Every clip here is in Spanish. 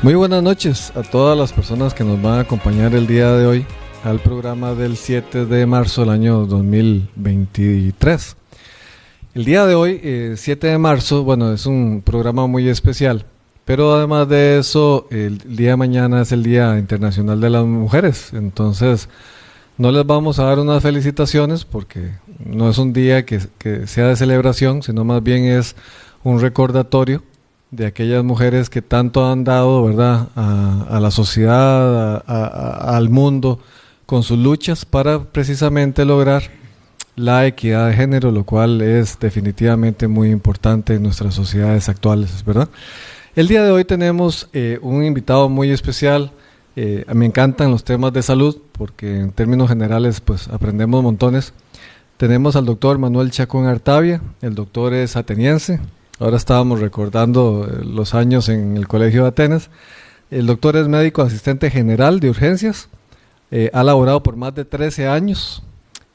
Muy buenas noches a todas las personas que nos van a acompañar el día de hoy al programa del 7 de marzo del año 2023. El día de hoy, 7 de marzo, bueno, es un programa muy especial, pero además de eso, el día de mañana es el Día Internacional de las Mujeres. Entonces, no les vamos a dar unas felicitaciones porque no es un día que sea de celebración, sino más bien es un recordatorio de aquellas mujeres que tanto han dado, ¿verdad?, a la sociedad, al mundo, con sus luchas para precisamente lograr la equidad de género, lo cual es definitivamente muy importante en nuestras sociedades actuales, ¿verdad? El día de hoy tenemos un invitado muy especial. Me encantan los temas de salud porque en términos generales pues aprendemos montones. Tenemos al doctor Manuel Chacón Artavia. El doctor es ateniense. Ahora estábamos recordando los años en el Colegio de Atenas. El doctor es médico asistente general de urgencias. Ha laborado por más de 13 años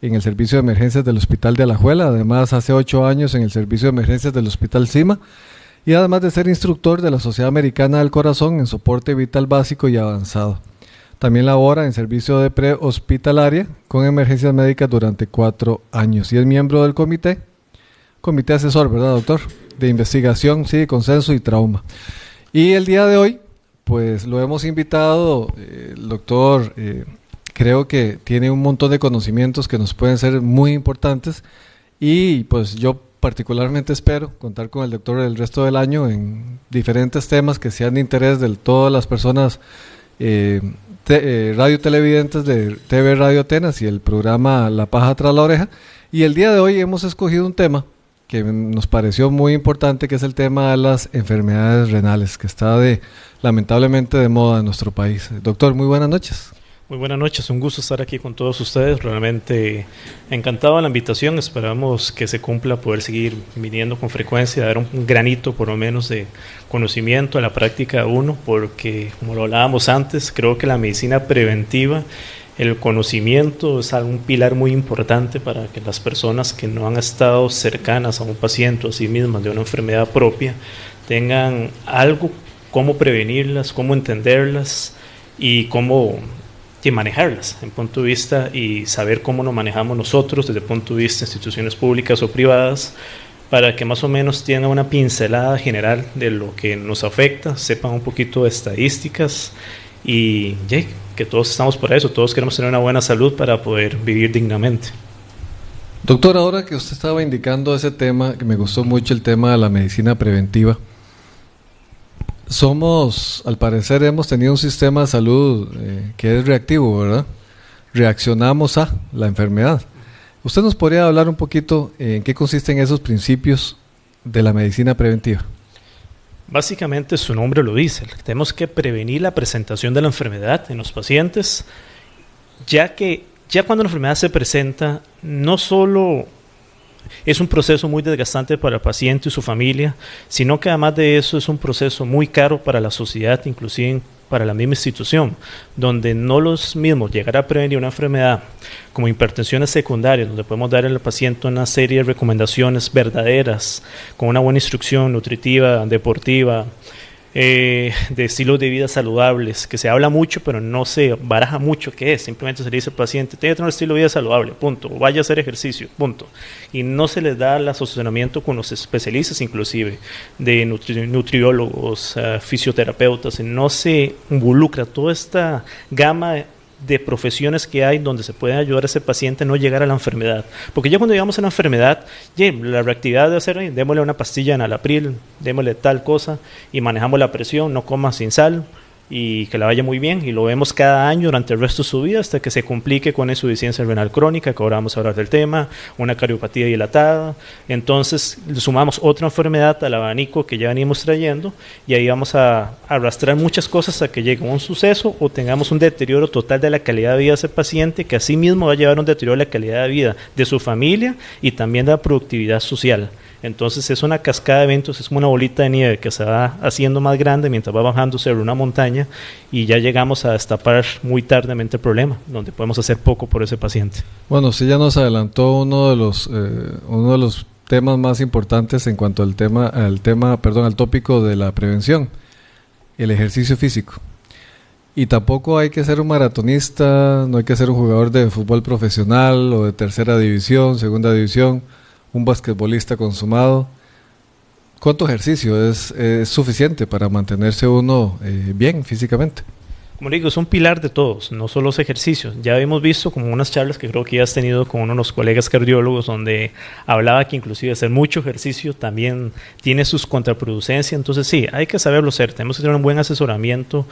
en el servicio de emergencias del Hospital de Alajuela. Además, hace 8 años en el servicio de emergencias del Hospital Cima. Y además de ser instructor de la Sociedad Americana del Corazón en soporte vital básico y avanzado. También labora en servicio de prehospitalaria con emergencias médicas durante 4 años. Y es miembro del comité asesor, ¿verdad, doctor?, de investigación, sí, consenso y trauma. Y el día de hoy, pues lo hemos invitado, el doctor creo que tiene un montón de conocimientos que nos pueden ser muy importantes y pues yo particularmente espero contar con el doctor el resto del año en diferentes temas que sean de interés de todas las personas radio televidentes de TV Radio Atenas y el programa La Paja Tras la Oreja. Y el día de hoy hemos escogido un tema que nos pareció muy importante, que es el tema de las enfermedades renales, que está lamentablemente de moda en nuestro país. Doctor, muy buenas noches. Muy buenas noches, un gusto estar aquí con todos ustedes, realmente encantado de la invitación, esperamos que se cumpla, poder seguir viniendo con frecuencia, dar un granito por lo menos de conocimiento en la práctica de uno, porque como lo hablábamos antes, creo que la medicina preventiva, el conocimiento es un pilar muy importante para que las personas que no han estado cercanas a un paciente o a sí mismas de una enfermedad propia tengan algo, cómo prevenirlas, cómo entenderlas y cómo manejarlas en punto de vista y saber cómo nos manejamos nosotros desde el punto de vista de instituciones públicas o privadas para que más o menos tengan una pincelada general de lo que nos afecta, sepan un poquito de estadísticas y que todos estamos para eso, todos queremos tener una buena salud para poder vivir dignamente. Doctor, ahora que usted estaba indicando ese tema, que me gustó mucho el tema de la medicina preventiva, al parecer hemos tenido un sistema de salud que es reactivo, ¿verdad? Reaccionamos a la enfermedad. ¿Usted nos podría hablar un poquito en qué consisten esos principios de la medicina preventiva? Básicamente su nombre lo dice, tenemos que prevenir la presentación de la enfermedad en los pacientes, ya cuando la enfermedad se presenta, no solo es un proceso muy desgastante para el paciente y su familia, sino que además de eso es un proceso muy caro para la sociedad, inclusive para la misma institución, donde no los mismos llegar a prevenir una enfermedad como hipertensiones secundarias, donde podemos dar al paciente una serie de recomendaciones verdaderas, con una buena instrucción nutritiva, deportiva, de estilos de vida saludables, que se habla mucho pero no se baraja mucho qué es, simplemente se le dice al paciente, tiene que tener un estilo de vida saludable, punto, o vaya a hacer ejercicio, punto, y no se les da el asesoramiento con los especialistas inclusive, de nutriólogos, fisioterapeutas, no se involucra toda esta gama de profesiones que hay donde se puede ayudar a ese paciente a no llegar a la enfermedad, porque ya cuando llegamos a la enfermedad, la reactividad de hacer, démosle una pastilla en Enalapril, démosle tal cosa y manejamos la presión, no coma sin sal y que la vaya muy bien, y lo vemos cada año durante el resto de su vida hasta que se complique con insuficiencia renal crónica, que ahora vamos a hablar del tema, una cardiopatía dilatada, entonces le sumamos otra enfermedad al abanico que ya venimos trayendo y ahí vamos a arrastrar muchas cosas hasta que llegue un suceso o tengamos un deterioro total de la calidad de vida de ese paciente, que así mismo va a llevar un deterioro de la calidad de vida de su familia y también de la productividad social. Entonces es una cascada de eventos, es como una bolita de nieve que se va haciendo más grande mientras va bajando sobre una montaña y ya llegamos a destapar muy tardemente el problema, donde podemos hacer poco por ese paciente. Bueno, sí, ya nos adelantó uno de los temas más importantes en cuanto al tópico de la prevención. el ejercicio físico. Y tampoco hay que ser un maratonista, no hay que ser un jugador de fútbol profesional o de tercera división, segunda división, un basquetbolista consumado. ¿Cuánto ejercicio es suficiente para mantenerse uno bien físicamente? Como digo, es un pilar de todos, no solo los ejercicios. Ya hemos visto como unas charlas que creo que ya has tenido con uno de los colegas cardiólogos, donde hablaba que inclusive hacer mucho ejercicio también tiene sus contraproducencias. Entonces sí, hay que saberlo hacer, tenemos que tener un buen asesoramiento,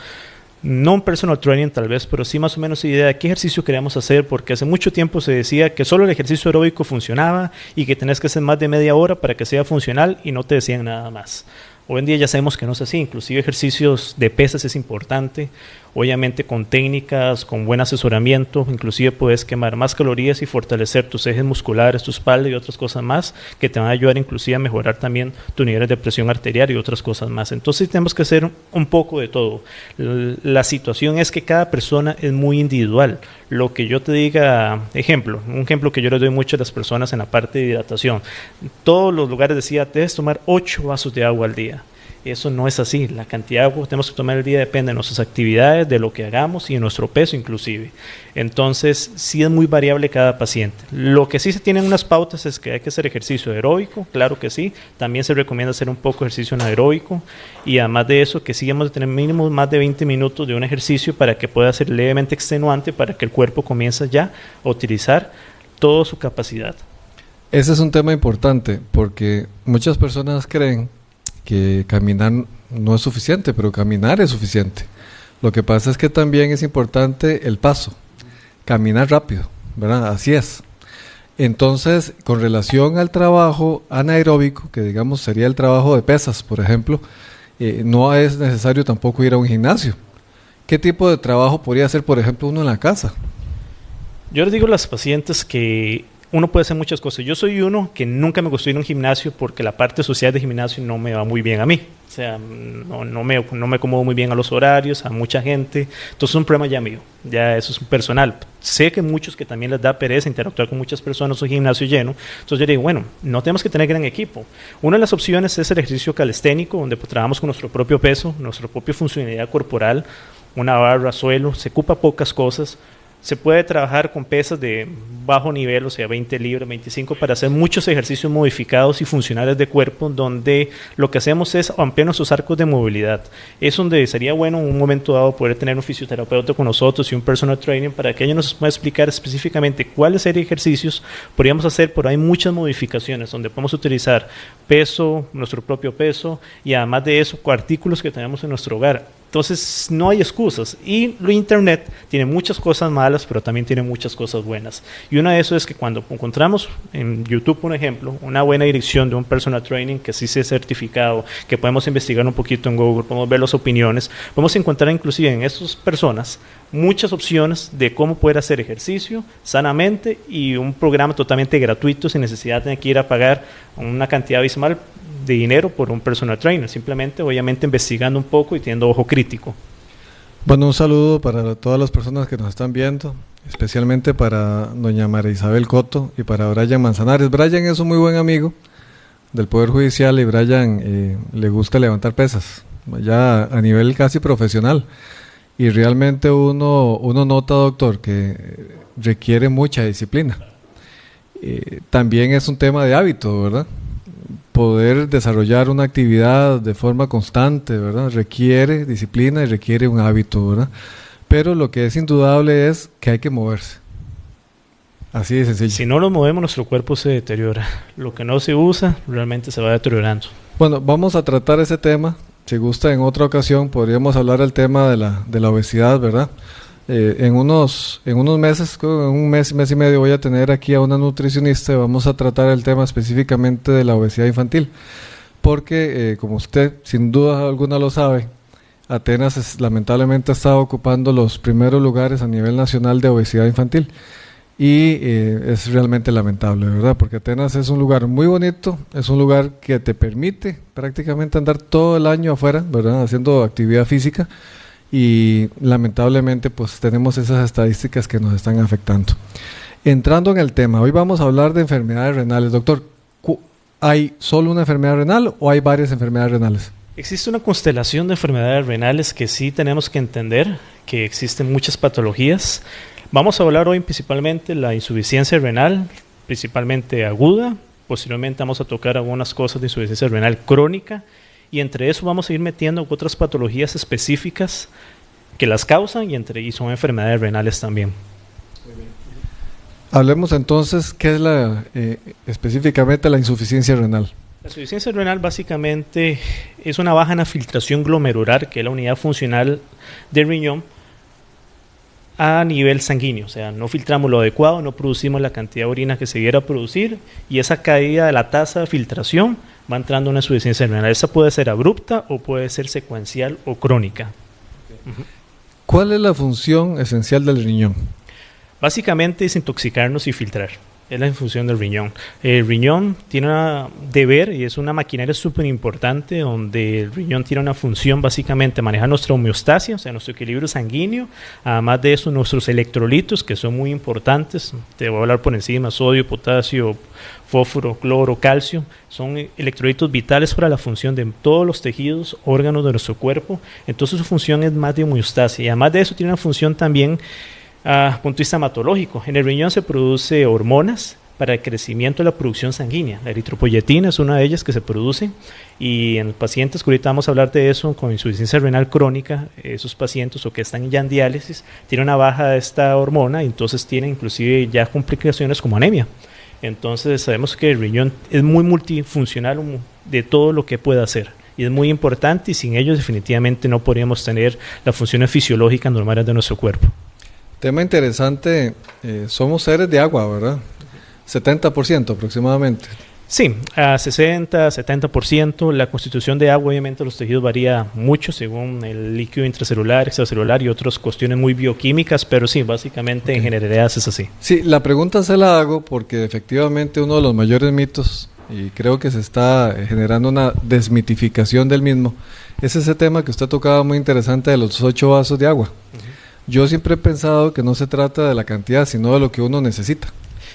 no un personal training tal vez, pero sí más o menos idea de qué ejercicio queremos hacer, porque hace mucho tiempo se decía que solo el ejercicio aeróbico funcionaba y que tenés que hacer más de media hora para que sea funcional y no te decían nada más. Hoy en día ya sabemos que no es así, inclusive ejercicios de pesas es importante, obviamente con técnicas, con buen asesoramiento, inclusive puedes quemar más calorías y fortalecer tus ejes musculares, tu espalda y otras cosas más que te van a ayudar inclusive a mejorar también tu nivel de presión arterial y otras cosas más. Entonces tenemos que hacer un poco de todo. La situación es que cada persona es muy individual. Lo que yo te diga, un ejemplo que yo le doy mucho a las personas en la parte de hidratación, todos los lugares decía, debes tomar 8 vasos de agua al día. Eso no es así, la cantidad de agua que tenemos que tomar al día depende de nuestras actividades, de lo que hagamos y de nuestro peso inclusive. Entonces sí es muy variable cada paciente. Lo que sí se tienen unas pautas es que hay que hacer ejercicio aeróbico, claro que sí, también se recomienda hacer un poco de ejercicio anaeróbico y además de eso que sí hemos de tener mínimo más de 20 minutos de un ejercicio para que pueda ser levemente extenuante para que el cuerpo comience ya a utilizar toda su capacidad. Ese es un tema importante porque muchas personas creen que caminar no es suficiente, pero caminar es suficiente. Lo que pasa es que también es importante el paso, caminar rápido, ¿verdad? Así es. Entonces, con relación al trabajo anaeróbico, que digamos sería el trabajo de pesas, por ejemplo, no es necesario tampoco ir a un gimnasio. ¿Qué tipo de trabajo podría hacer, por ejemplo, uno en la casa? Yo les digo a las pacientes que uno puede hacer muchas cosas. Yo soy uno que nunca me gustó ir a un gimnasio porque la parte social del gimnasio no me va muy bien a mí. O sea, no me acomodo muy bien a los horarios, a mucha gente. Entonces es un problema ya mío, ya eso es personal. Sé que muchos que también les da pereza interactuar con muchas personas, un gimnasio lleno. Entonces yo digo, bueno, no tenemos que tener gran equipo. Una de las opciones es el ejercicio calisténico, donde trabajamos con nuestro propio peso, nuestra propia funcionalidad corporal, una barra, suelo, se ocupa pocas cosas. Se puede trabajar con pesas de bajo nivel, o sea, 20 libras, 25, para hacer muchos ejercicios modificados y funcionales de cuerpo, donde lo que hacemos es ampliar nuestros arcos de movilidad. Es donde sería bueno en un momento dado poder tener un fisioterapeuta con nosotros y un personal training para que ellos nos puedan explicar específicamente cuáles serían ejercicios podríamos hacer, pero hay muchas modificaciones donde podemos utilizar peso, nuestro propio peso, y además de eso, artículos que tenemos en nuestro hogar. Entonces no hay excusas y lo internet tiene muchas cosas malas pero también tiene muchas cosas buenas y una de eso es que cuando encontramos en YouTube por ejemplo una buena dirección de un personal training que sí sea certificado, que podemos investigar un poquito en Google, podemos ver las opiniones, podemos encontrar inclusive en estas personas muchas opciones de cómo poder hacer ejercicio sanamente y un programa totalmente gratuito sin necesidad de tener que ir a pagar una cantidad abismal de dinero por un personal trainer, simplemente obviamente investigando un poco y teniendo ojo crítico. Bueno, un saludo para todas las personas que nos están viendo, especialmente para doña María Isabel Coto y para Brian Manzanares. Brian es un muy buen amigo del Poder Judicial y Brian le gusta levantar pesas, ya a nivel casi profesional. Y realmente uno nota, doctor, que requiere mucha disciplina. También es un tema de hábito, ¿verdad? Poder desarrollar una actividad de forma constante, ¿verdad? Requiere disciplina y requiere un hábito, ¿verdad? Pero lo que es indudable es que hay que moverse. Así de sencillo. Si no lo movemos, nuestro cuerpo se deteriora. Lo que no se usa, realmente se va deteriorando. Bueno, vamos a tratar ese tema. Si gusta, en otra ocasión podríamos hablar del tema de la obesidad, ¿verdad? En unos meses, en un mes y medio voy a tener aquí a una nutricionista y vamos a tratar el tema específicamente de la obesidad infantil, porque como usted sin duda alguna lo sabe, Atenas lamentablemente está ocupando los primeros lugares a nivel nacional de obesidad infantil y es realmente lamentable, ¿verdad? Porque Atenas es un lugar muy bonito, es un lugar que te permite prácticamente andar todo el año afuera, ¿verdad? Haciendo actividad física. Y lamentablemente pues tenemos esas estadísticas que nos están afectando. Entrando en el tema, hoy vamos a hablar de enfermedades renales. Doctor, ¿hay solo una enfermedad renal o hay varias enfermedades renales? Existe una constelación de enfermedades renales que sí tenemos que entender, que existen muchas patologías. Vamos a hablar hoy principalmente de la insuficiencia renal, principalmente aguda. Posteriormente vamos a tocar algunas cosas de insuficiencia renal crónica y entre eso vamos a ir metiendo otras patologías específicas que las causan y son enfermedades renales también. Hablemos entonces qué es específicamente la insuficiencia renal. La insuficiencia renal básicamente es una baja en la filtración glomerular, que es la unidad funcional del riñón, a nivel sanguíneo. O sea, no filtramos lo adecuado, no producimos la cantidad de orina que se debiera producir y esa caída de la tasa de filtración va entrando en una insuficiencia renal. Esa puede ser abrupta o puede ser secuencial o crónica. Okay. ¿Cuál es la función esencial del riñón? Básicamente es intoxicarnos y filtrar. Es la función del riñón. El riñón tiene un deber y es una maquinaria súper importante donde el riñón tiene una función básicamente manejar nuestra homeostasia, o sea, nuestro equilibrio sanguíneo. Además de eso, nuestros electrolitos que son muy importantes. Te voy a hablar por encima: sodio, potasio, fósforo, cloro, calcio. Son electrolitos vitales para la función de todos los tejidos, órganos de nuestro cuerpo. Entonces su función es más de homeostasia. Y además de eso tiene una función también punto de vista hematológico. En el riñón se produce hormonas para el crecimiento de la producción sanguínea. La eritropoyetina es una de ellas que se produce y en los pacientes, que ahorita vamos a hablar de eso, con insuficiencia renal crónica, esos pacientes o que están ya en diálisis, tienen una baja de esta hormona y entonces tienen inclusive ya complicaciones como anemia. Entonces sabemos que el riñón es muy multifuncional de todo lo que puede hacer. Y es muy importante y sin ellos definitivamente no podríamos tener las funciones fisiológicas normales de nuestro cuerpo. Tema interesante, somos seres de agua, ¿verdad? 70% aproximadamente. Sí, a 60, 70%. La constitución de agua, obviamente, los tejidos varía mucho según el líquido intracelular, extracelular y otras cuestiones muy bioquímicas, pero sí, básicamente en generalidad es así. Sí, la pregunta se la hago porque efectivamente uno de los mayores mitos, y creo que se está generando una desmitificación del mismo, es ese tema que usted tocaba muy interesante de los 8 vasos de agua. Yo siempre he pensado que no se trata de la cantidad, sino de lo que uno necesita.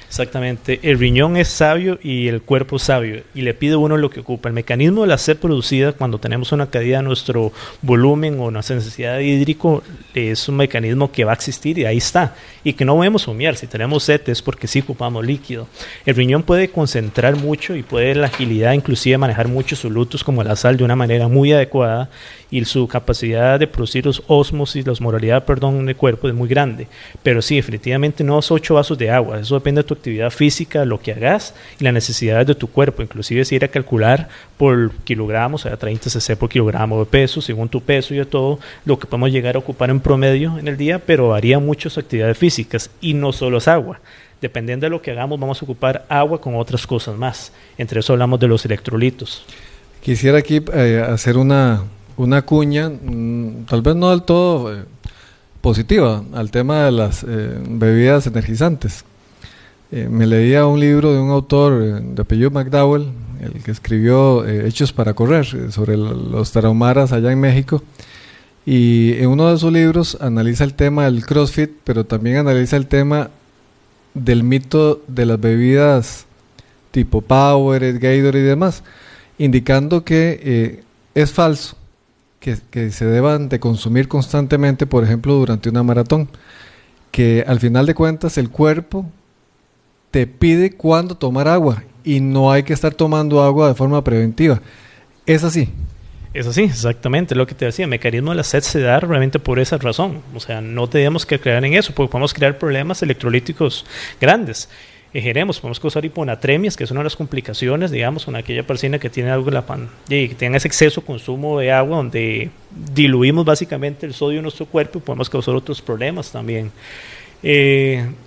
Exactamente. El riñón es sabio y el cuerpo es sabio y le pide a uno lo que ocupa. El mecanismo de la sed producida cuando tenemos una caída de nuestro volumen o nuestra necesidad de hídrico es un mecanismo que va a existir y ahí está. Y que no debemos humear. Si tenemos sed es porque sí ocupamos líquido. El riñón puede concentrar mucho y puede la agilidad inclusive manejar muchos solutos como la sal de una manera muy adecuada y su capacidad de producir los ósmosis, la osmolaridad, del cuerpo es muy grande. Pero sí, definitivamente no es 8 vasos de agua. Eso depende de tu actividad física, lo que hagas y las necesidades de tu cuerpo. Inclusive si ir a calcular por kilogramos, o sea, 30 cc por kilogramo de peso, según tu peso y de todo, lo que podemos llegar a ocupar en promedio en el día, pero varía mucho sus actividades físicas y no solo es agua. Dependiendo de lo que hagamos, vamos a ocupar agua con otras cosas más. Entre eso hablamos de los electrolitos. Quisiera aquí hacer una cuña, tal vez no del todo positiva, al tema de las bebidas energizantes. Me leía un libro de un autor de apellido McDowell, el que escribió Hechos para correr, sobre los tarahumaras allá en México, y en uno de sus libros analiza el tema del CrossFit, pero también analiza el tema del mito de las bebidas tipo Powerade, Gatorade y demás, indicando que es falso que se deban de consumir constantemente, por ejemplo, durante una maratón, que al final de cuentas el cuerpo te pide cuándo tomar agua y no hay que estar tomando agua de forma preventiva. ¿Es así? Es así, exactamente, lo que te decía, el mecanismo de la sed se da realmente por esa razón. O sea, no tenemos que creer en eso, porque podemos crear problemas electrolíticos grandes. Podemos causar hiponatremias, que es una de las complicaciones, digamos, con aquella persona que tiene algo en la y que tenga ese exceso de consumo de agua, donde diluimos básicamente el sodio en nuestro cuerpo y podemos causar otros problemas también.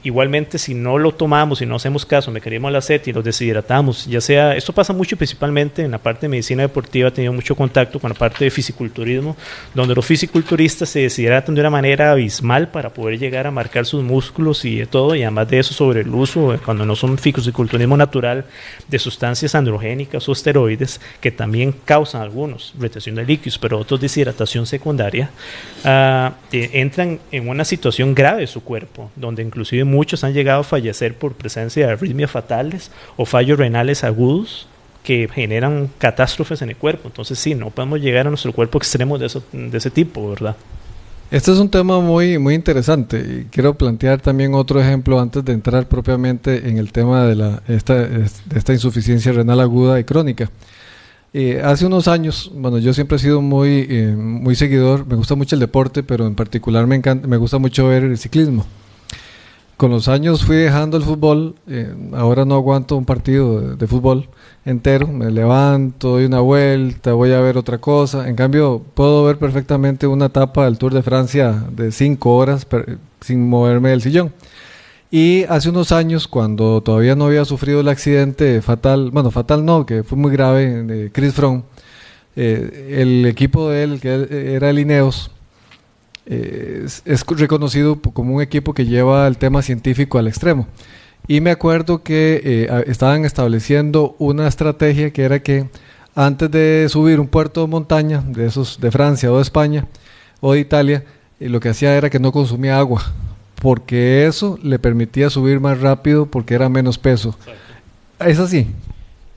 Igualmente, si no lo tomamos, si no hacemos caso, mecanismo de la sed y los deshidratamos, ya sea, esto pasa mucho principalmente en la parte de medicina deportiva, he tenido mucho contacto con la parte de fisiculturismo, donde los fisiculturistas se deshidratan de una manera abismal para poder llegar a marcar sus músculos y de todo, y además de eso sobre el uso, cuando no son fisiculturismo natural, de sustancias androgénicas o esteroides, que también causan algunos retención de líquidos, pero otros deshidratación secundaria, entran en una situación grave de su cuerpo, donde inclusive muchos han llegado a fallecer por presencia de arritmias fatales o fallos renales agudos que generan catástrofes en el cuerpo. Entonces sí, no podemos llegar a nuestro cuerpo extremos de ese tipo, ¿verdad? Este es un tema muy, muy interesante y quiero plantear también otro ejemplo antes de entrar propiamente en el tema de esta insuficiencia renal aguda y crónica. Hace unos años, bueno, yo siempre he sido muy seguidor, me gusta mucho el deporte, pero en particular me gusta mucho ver el ciclismo. Con los años fui dejando el fútbol, ahora no aguanto un partido de fútbol entero, me levanto, doy una vuelta, voy a ver otra cosa. En cambio, puedo ver perfectamente una etapa del Tour de Francia de 5 horas sin moverme del sillón. Y hace unos años, cuando todavía no había sufrido el accidente fatal, bueno, fatal no, que fue muy grave, de Chris Froome, el equipo de él, que era el Ineos, es reconocido como un equipo que lleva el tema científico al extremo. Y me acuerdo que estaban estableciendo una estrategia que era que antes de subir un puerto de montaña, de esos de Francia o de España o de Italia, lo que hacía era que no consumía agua, porque eso le permitía subir más rápido porque era menos peso. ¿Es así?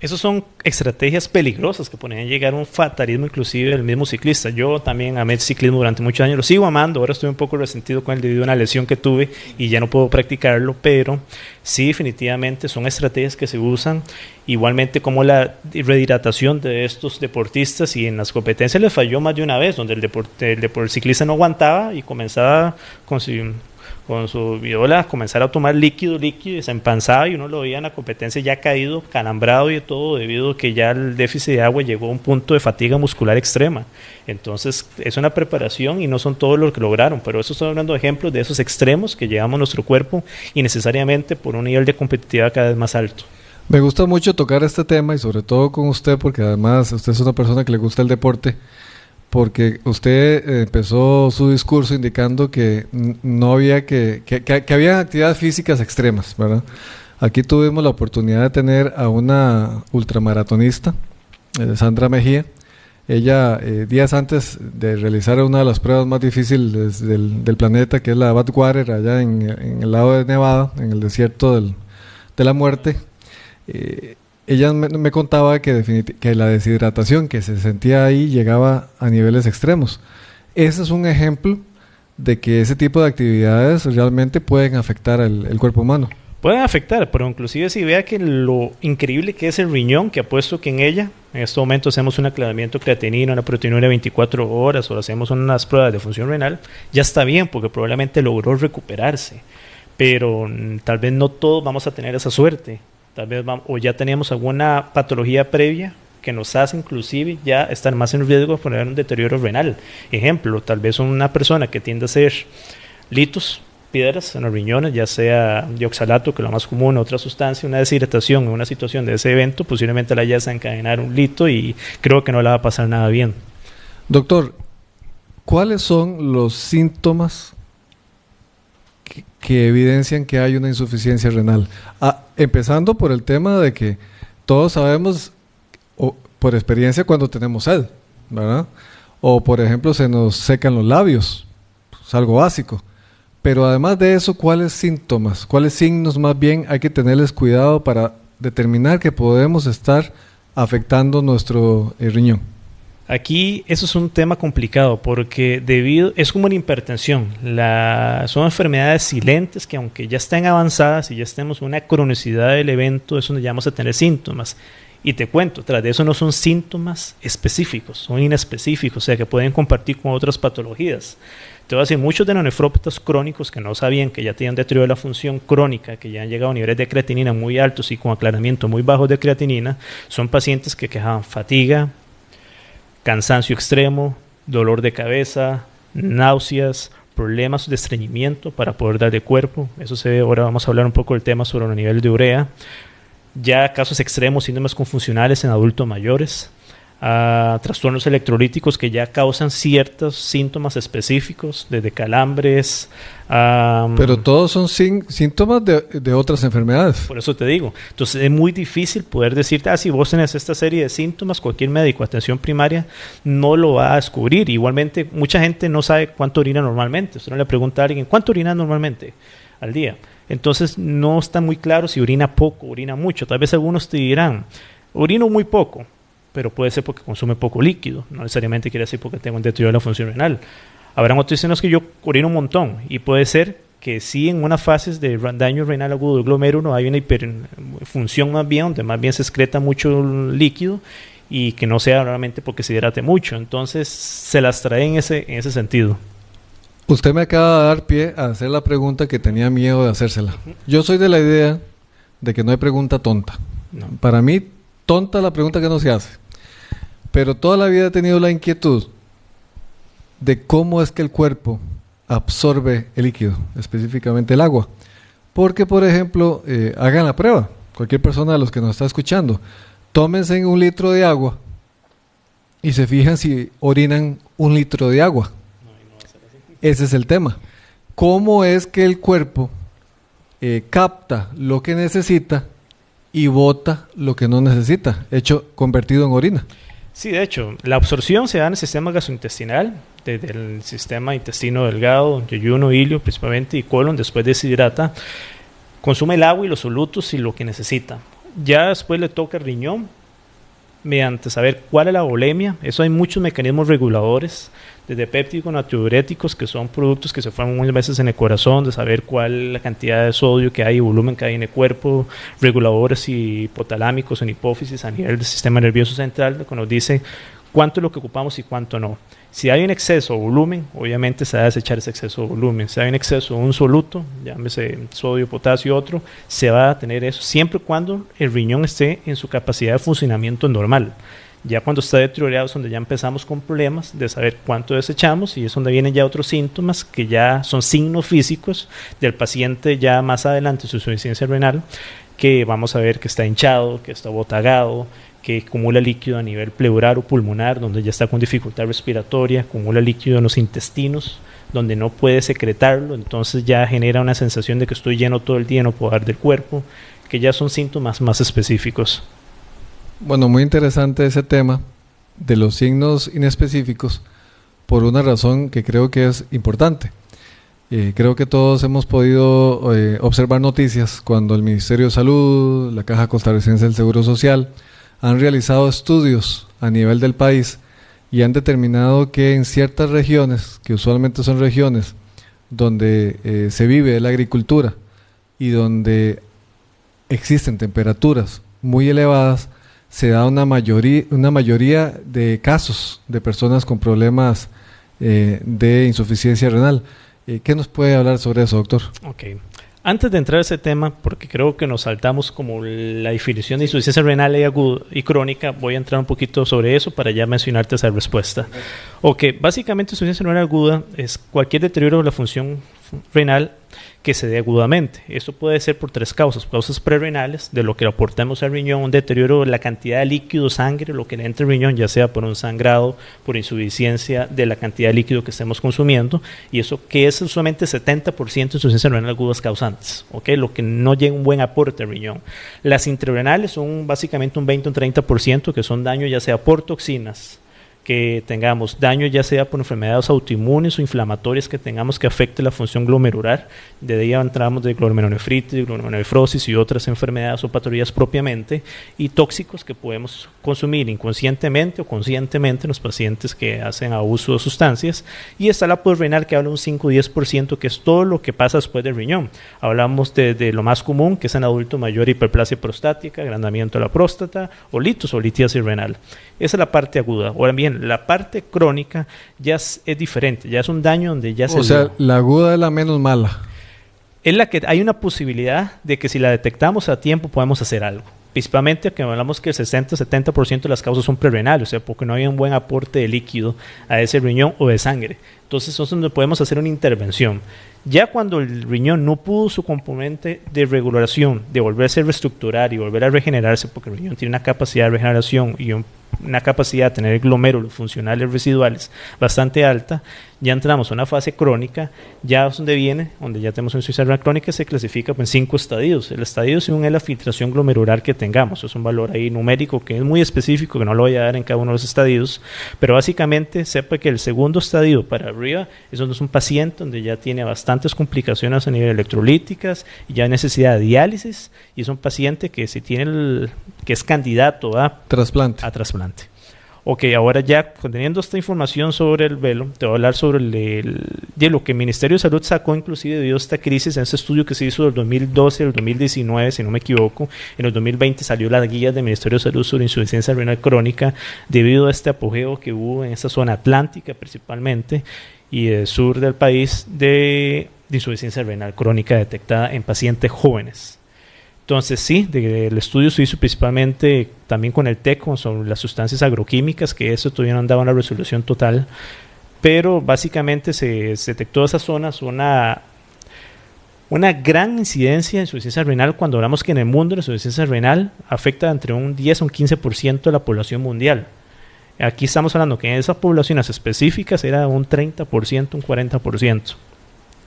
Esas son estrategias peligrosas que podrían llegar a un fatalismo inclusive del mismo ciclista. Yo también amé el ciclismo durante muchos años, lo sigo amando, ahora estoy un poco resentido con él debido a una lesión que tuve y ya no puedo practicarlo, pero sí, definitivamente son estrategias que se usan, igualmente como la rehidratación de estos deportistas, y en las competencias les falló más de una vez, donde el ciclista no aguantaba y comenzaba con su viola a comenzar a tomar líquido y se empanzaba y uno lo veía en la competencia ya caído, calambrado y todo, debido a que ya el déficit de agua llegó a un punto de fatiga muscular extrema. Entonces es una preparación y no son todos los que lograron, pero eso estoy hablando de ejemplos de esos extremos que llevamos a nuestro cuerpo y necesariamente por un nivel de competitividad cada vez más alto. Me gusta mucho tocar este tema y sobre todo con usted, porque además usted es una persona que le gusta el deporte, porque usted empezó su discurso indicando que no había que había actividades físicas extremas, ¿verdad? Aquí tuvimos la oportunidad de tener a una ultramaratonista, Sandra Mejía. Ella, días antes de realizar una de las pruebas más difíciles del planeta, que es la Badwater, allá en el lado de Nevada, en el desierto de la muerte, ella me contaba que la deshidratación que se sentía ahí llegaba a niveles extremos. Ese es un ejemplo de que ese tipo de actividades realmente pueden afectar el cuerpo humano. Pueden afectar, pero inclusive si vea que lo increíble que es el riñón, que apuesto que en ella, en este momento hacemos un aclaramiento creatinina, una proteinura de 24 horas, o hacemos unas pruebas de función renal, ya está bien, porque probablemente logró recuperarse. Pero tal vez no todos vamos a tener esa suerte. Tal vez o ya teníamos alguna patología previa que nos hace inclusive ya estar más en riesgo de poner un deterioro renal. Ejemplo, tal vez una persona que tiende a hacer litos, piedras en los riñones, ya sea dioxalato, que es lo más común, otra sustancia, una deshidratación en una situación de ese evento, posiblemente la vaya a desencadenar un lito y creo que no le va a pasar nada bien. Doctor, ¿cuáles son los síntomas que evidencian que hay una insuficiencia renal? Empezando por el tema de que todos sabemos, por experiencia, cuando tenemos sed, ¿verdad? O por ejemplo se nos secan los labios, es algo básico. Pero además de eso, ¿cuáles síntomas, cuáles signos más bien hay que tenerles cuidado para determinar que podemos estar afectando nuestro riñón? Aquí eso es un tema complicado porque es como una hipertensión. Son enfermedades silentes que aunque ya estén avanzadas y ya estemos en una cronicidad del evento, eso nos llamamos a tener síntomas. Y te cuento, tras de eso no son síntomas específicos, son inespecíficos, o sea que pueden compartir con otras patologías. Te voy a decir, muchos de los nefrópatas crónicos que no sabían que ya tenían deterioro de la función crónica, que ya han llegado a niveles de creatinina muy altos y con aclaramiento muy bajos de creatinina, son pacientes que quejaban fatiga, cansancio extremo, dolor de cabeza, náuseas, problemas de estreñimiento para poder dar de cuerpo. Eso se ve, ahora vamos a hablar un poco del tema sobre los niveles de urea. Ya casos extremos, síndromes confusionales en adultos mayores, trastornos electrolíticos que ya causan ciertos síntomas específicos, desde calambres. Pero todos son síntomas de otras enfermedades. Por eso te digo. Entonces es muy difícil poder decirte, si vos tenés esta serie de síntomas, cualquier médico de atención primaria no lo va a descubrir. Igualmente, mucha gente no sabe cuánto orina normalmente. Usted no le pregunta a alguien, ¿cuánto orina normalmente al día? Entonces no está muy claro si orina poco, orina mucho. Tal vez algunos te dirán, Orino muy poco, pero puede ser porque consume poco líquido, no necesariamente quiere decir porque tengo un deterioro de la función renal. Habrán otros en los que yo orino un montón y puede ser que sí en unas fases de daño renal agudo glomérulo hay una hiperfunción más bien, donde más bien se excreta mucho líquido y que no sea realmente porque se hidrate mucho. Entonces se las trae en ese sentido. Usted me acaba de dar pie a hacer la pregunta que tenía miedo de hacérsela. Yo soy de la idea de que no hay pregunta tonta. No. Para mí, tonta la pregunta que no se hace. Pero toda la vida he tenido la inquietud de cómo es que el cuerpo absorbe el líquido, específicamente el agua. Porque, por ejemplo, hagan la prueba, cualquier persona de los que nos está escuchando, tómense 1 litro de agua y se fijan si orinan 1 litro de agua. Ese es el tema. ¿Cómo es que el cuerpo capta lo que necesita y bota lo que no necesita, convertido en orina? Sí, de hecho, la absorción se da en el sistema gastrointestinal, desde el sistema intestino delgado, yeyuno, ilio principalmente, y colon. Después deshidrata, consume el agua y los solutos y lo que necesita. Ya después le toca el riñón, mediante saber cuál es la volemia. Eso hay muchos mecanismos reguladores, desde pépticos, natriuréticos, que son productos que se forman muchas veces en el corazón, de saber cuál es la cantidad de sodio que hay y volumen que hay en el cuerpo, reguladores hipotalámicos en hipófisis a nivel del sistema nervioso central, que nos dice cuánto es lo que ocupamos y cuánto no. Si hay un exceso de volumen, obviamente se va a desechar ese exceso de volumen. Si hay un exceso de un soluto, llámese sodio, potasio, otro, se va a tener eso, siempre y cuando el riñón esté en su capacidad de funcionamiento normal. Ya cuando está deteriorado es donde ya empezamos con problemas de saber cuánto desechamos, y es donde vienen ya otros síntomas que ya son signos físicos del paciente ya más adelante su insuficiencia renal, que vamos a ver que está hinchado, que está botagado, que acumula líquido a nivel pleural o pulmonar, donde ya está con dificultad respiratoria, acumula líquido en los intestinos, donde no puede secretarlo, entonces ya genera una sensación de que estoy lleno todo el día, no puedo dar del cuerpo, que ya son síntomas más específicos. Bueno, muy interesante ese tema de los signos inespecíficos, por una razón que creo que es importante. Creo que todos hemos podido observar noticias cuando el Ministerio de Salud, la Caja Costarricense del Seguro Social, han realizado estudios a nivel del país y han determinado que en ciertas regiones, que usualmente son regiones donde se vive de la agricultura y donde existen temperaturas muy elevadas, se da una mayoría de casos de personas con problemas de insuficiencia renal. ¿Qué nos puede hablar sobre eso, doctor? Okay. Antes de entrar a ese tema, porque creo que nos saltamos como la definición de insuficiencia renal y crónica, voy a entrar un poquito sobre eso para ya mencionarte esa respuesta. Básicamente insuficiencia renal aguda es cualquier deterioro de la función renal que se dé agudamente. Esto puede ser por 3 causas prerrenales, de lo que aportamos al riñón, un deterioro de la cantidad de líquido, sangre, lo que le entra al riñón, ya sea por un sangrado, por insuficiencia de la cantidad de líquido que estemos consumiendo, y eso que es usualmente 70% de insuficiencia renal agudas causantes, lo que no llega un buen aporte al riñón. Las intrarrenales son básicamente un 20 o un 30%, que son daño ya sea por toxinas, que tengamos daño ya sea por enfermedades autoinmunes o inflamatorias que tengamos que afecte la función glomerular. De ahí entramos de glomerulonefritis, glomerulonefrosis y otras enfermedades o patologías propiamente, y tóxicos que podemos consumir inconscientemente o conscientemente en los pacientes que hacen abuso de sustancias. Y está la podrenal, que habla un 5 o 10%, que es todo lo que pasa después del riñón. Hablamos de lo más común, que es en adulto mayor: hiperplasia prostática, agrandamiento de la próstata, o litíasis renal. Esa es la parte aguda. Ahora bien, la parte crónica ya es diferente, ya es un daño donde ya se... O sea, la aguda es la menos mala. Es la que hay una posibilidad de que si la detectamos a tiempo podemos hacer algo. Principalmente que hablamos que el 60-70% de las causas son prerrenales, o sea, porque no hay un buen aporte de líquido a ese riñón o de sangre. Entonces, eso es donde podemos hacer una intervención. Ya cuando el riñón no pudo su componente de regulación, de volverse a reestructurar y volver a regenerarse, porque el riñón tiene una capacidad de regeneración y una capacidad de tener glomérulos funcionales residuales bastante alta, ya entramos a una fase crónica, ya es donde viene, donde ya tenemos una insuficiencia renal crónica, se clasifica en 5 estadios. El estadio según es la filtración glomerular que tengamos, es un valor ahí numérico que es muy específico, que no lo voy a dar en cada uno de los estadios, pero básicamente sepa que el segundo estadio para arriba es donde es un paciente donde ya tiene bastantes complicaciones a nivel electrolíticas y ya necesidad de diálisis, y es un paciente que si tiene que es candidato a trasplante. Ok, ahora ya teniendo esta información sobre el velo, te voy a hablar sobre de lo que el Ministerio de Salud sacó inclusive debido a esta crisis en este estudio que se hizo del 2012 al 2019, si no me equivoco. En el 2020 salió la guía del Ministerio de Salud sobre insuficiencia renal crónica debido a este apogeo que hubo en esta zona atlántica principalmente y del sur del país de insuficiencia renal crónica detectada en pacientes jóvenes. Entonces sí, el estudio se hizo principalmente también con el TECO sobre las sustancias agroquímicas, que eso todavía no andaba una resolución total, pero básicamente se detectó esas zonas una gran incidencia de insuficiencia renal cuando hablamos que en el mundo la insuficiencia renal afecta entre un 10 a un 15% de la población mundial. Aquí estamos hablando que en esas poblaciones específicas era un 30%, un 40%.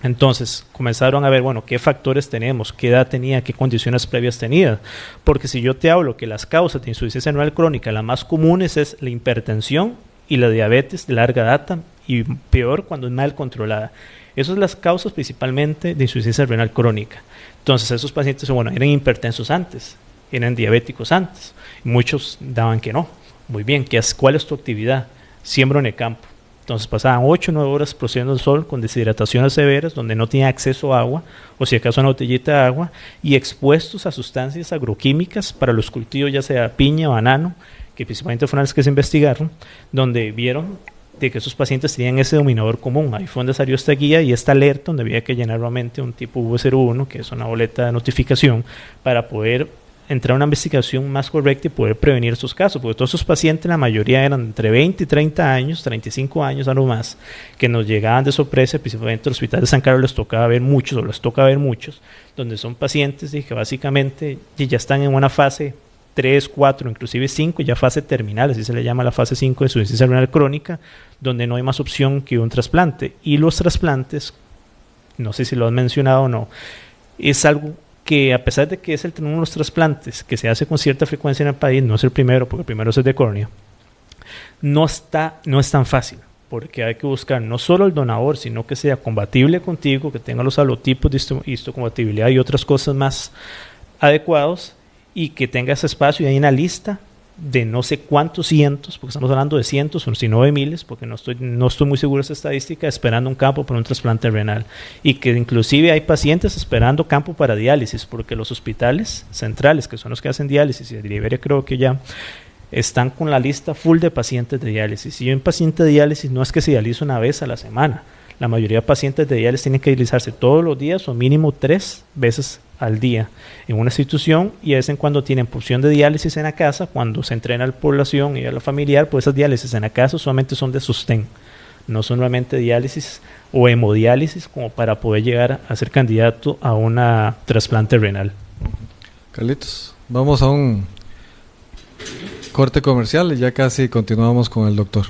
Entonces comenzaron a ver, bueno, qué factores tenemos, qué edad tenía, qué condiciones previas tenía. Porque si yo te hablo que las causas de insuficiencia renal crónica, las más comunes es la hipertensión y la diabetes de larga data, y peor cuando es mal controlada. Esas son las causas principalmente de insuficiencia renal crónica. Entonces esos pacientes, bueno, eran hipertensos antes, eran diabéticos antes. Muchos daban que no. Muy bien, ¿cuál es tu actividad? Siembro en el campo. Entonces pasaban 8 o 9 horas procediendo al sol con deshidrataciones severas, donde no tenía acceso a agua, o si acaso una botellita de agua, y expuestos a sustancias agroquímicas para los cultivos, ya sea piña o banano, que principalmente fueron las que se investigaron, donde vieron de que esos pacientes tenían ese denominador común. Ahí fue donde salió esta guía y esta alerta, donde había que llenar nuevamente un tipo V01, que es una boleta de notificación, para poder entrar a una investigación más correcta y poder prevenir estos casos, porque todos esos pacientes, la mayoría eran entre 20 y 30 años, 35 años a lo más, que nos llegaban de sorpresa, principalmente al Hospital de San Carlos les toca ver muchos, donde son pacientes que básicamente ya están en una fase 3, 4, inclusive 5, ya fase terminal, así se le llama la fase 5 de insuficiencia renal crónica, donde no hay más opción que un trasplante. Y los trasplantes, no sé si lo has mencionado o no, es algo que a pesar de que es uno de los trasplantes que se hace con cierta frecuencia en el país, no es el primero, porque el primero es el de córnea, no es tan fácil, porque hay que buscar no solo el donador, sino que sea compatible contigo, que tenga los halotipos de histocompatibilidad y otras cosas más adecuados, y que tenga ese espacio y hay una lista de no sé cuántos cientos, porque estamos hablando de cientos, o si no de miles, porque no estoy muy seguro de esa estadística, esperando un campo para un trasplante renal, y que inclusive hay pacientes esperando campo para diálisis, porque los hospitales centrales, que son los que hacen diálisis, y de Liberia creo que ya están con la lista full de pacientes de diálisis, y un paciente de diálisis no es que se dializa una vez a la semana, la mayoría de pacientes de diálisis tienen que dializarse todos los días o mínimo 3 veces al día en una institución, y de vez en cuando tienen porción de diálisis en la casa. Cuando se entrena a la población y a la familiar, pues esas diálisis en la casa solamente son de sostén, no son realmente diálisis o hemodiálisis como para poder llegar a ser candidato a una trasplante renal. Carlitos, vamos a un corte comercial y ya casi continuamos con el doctor.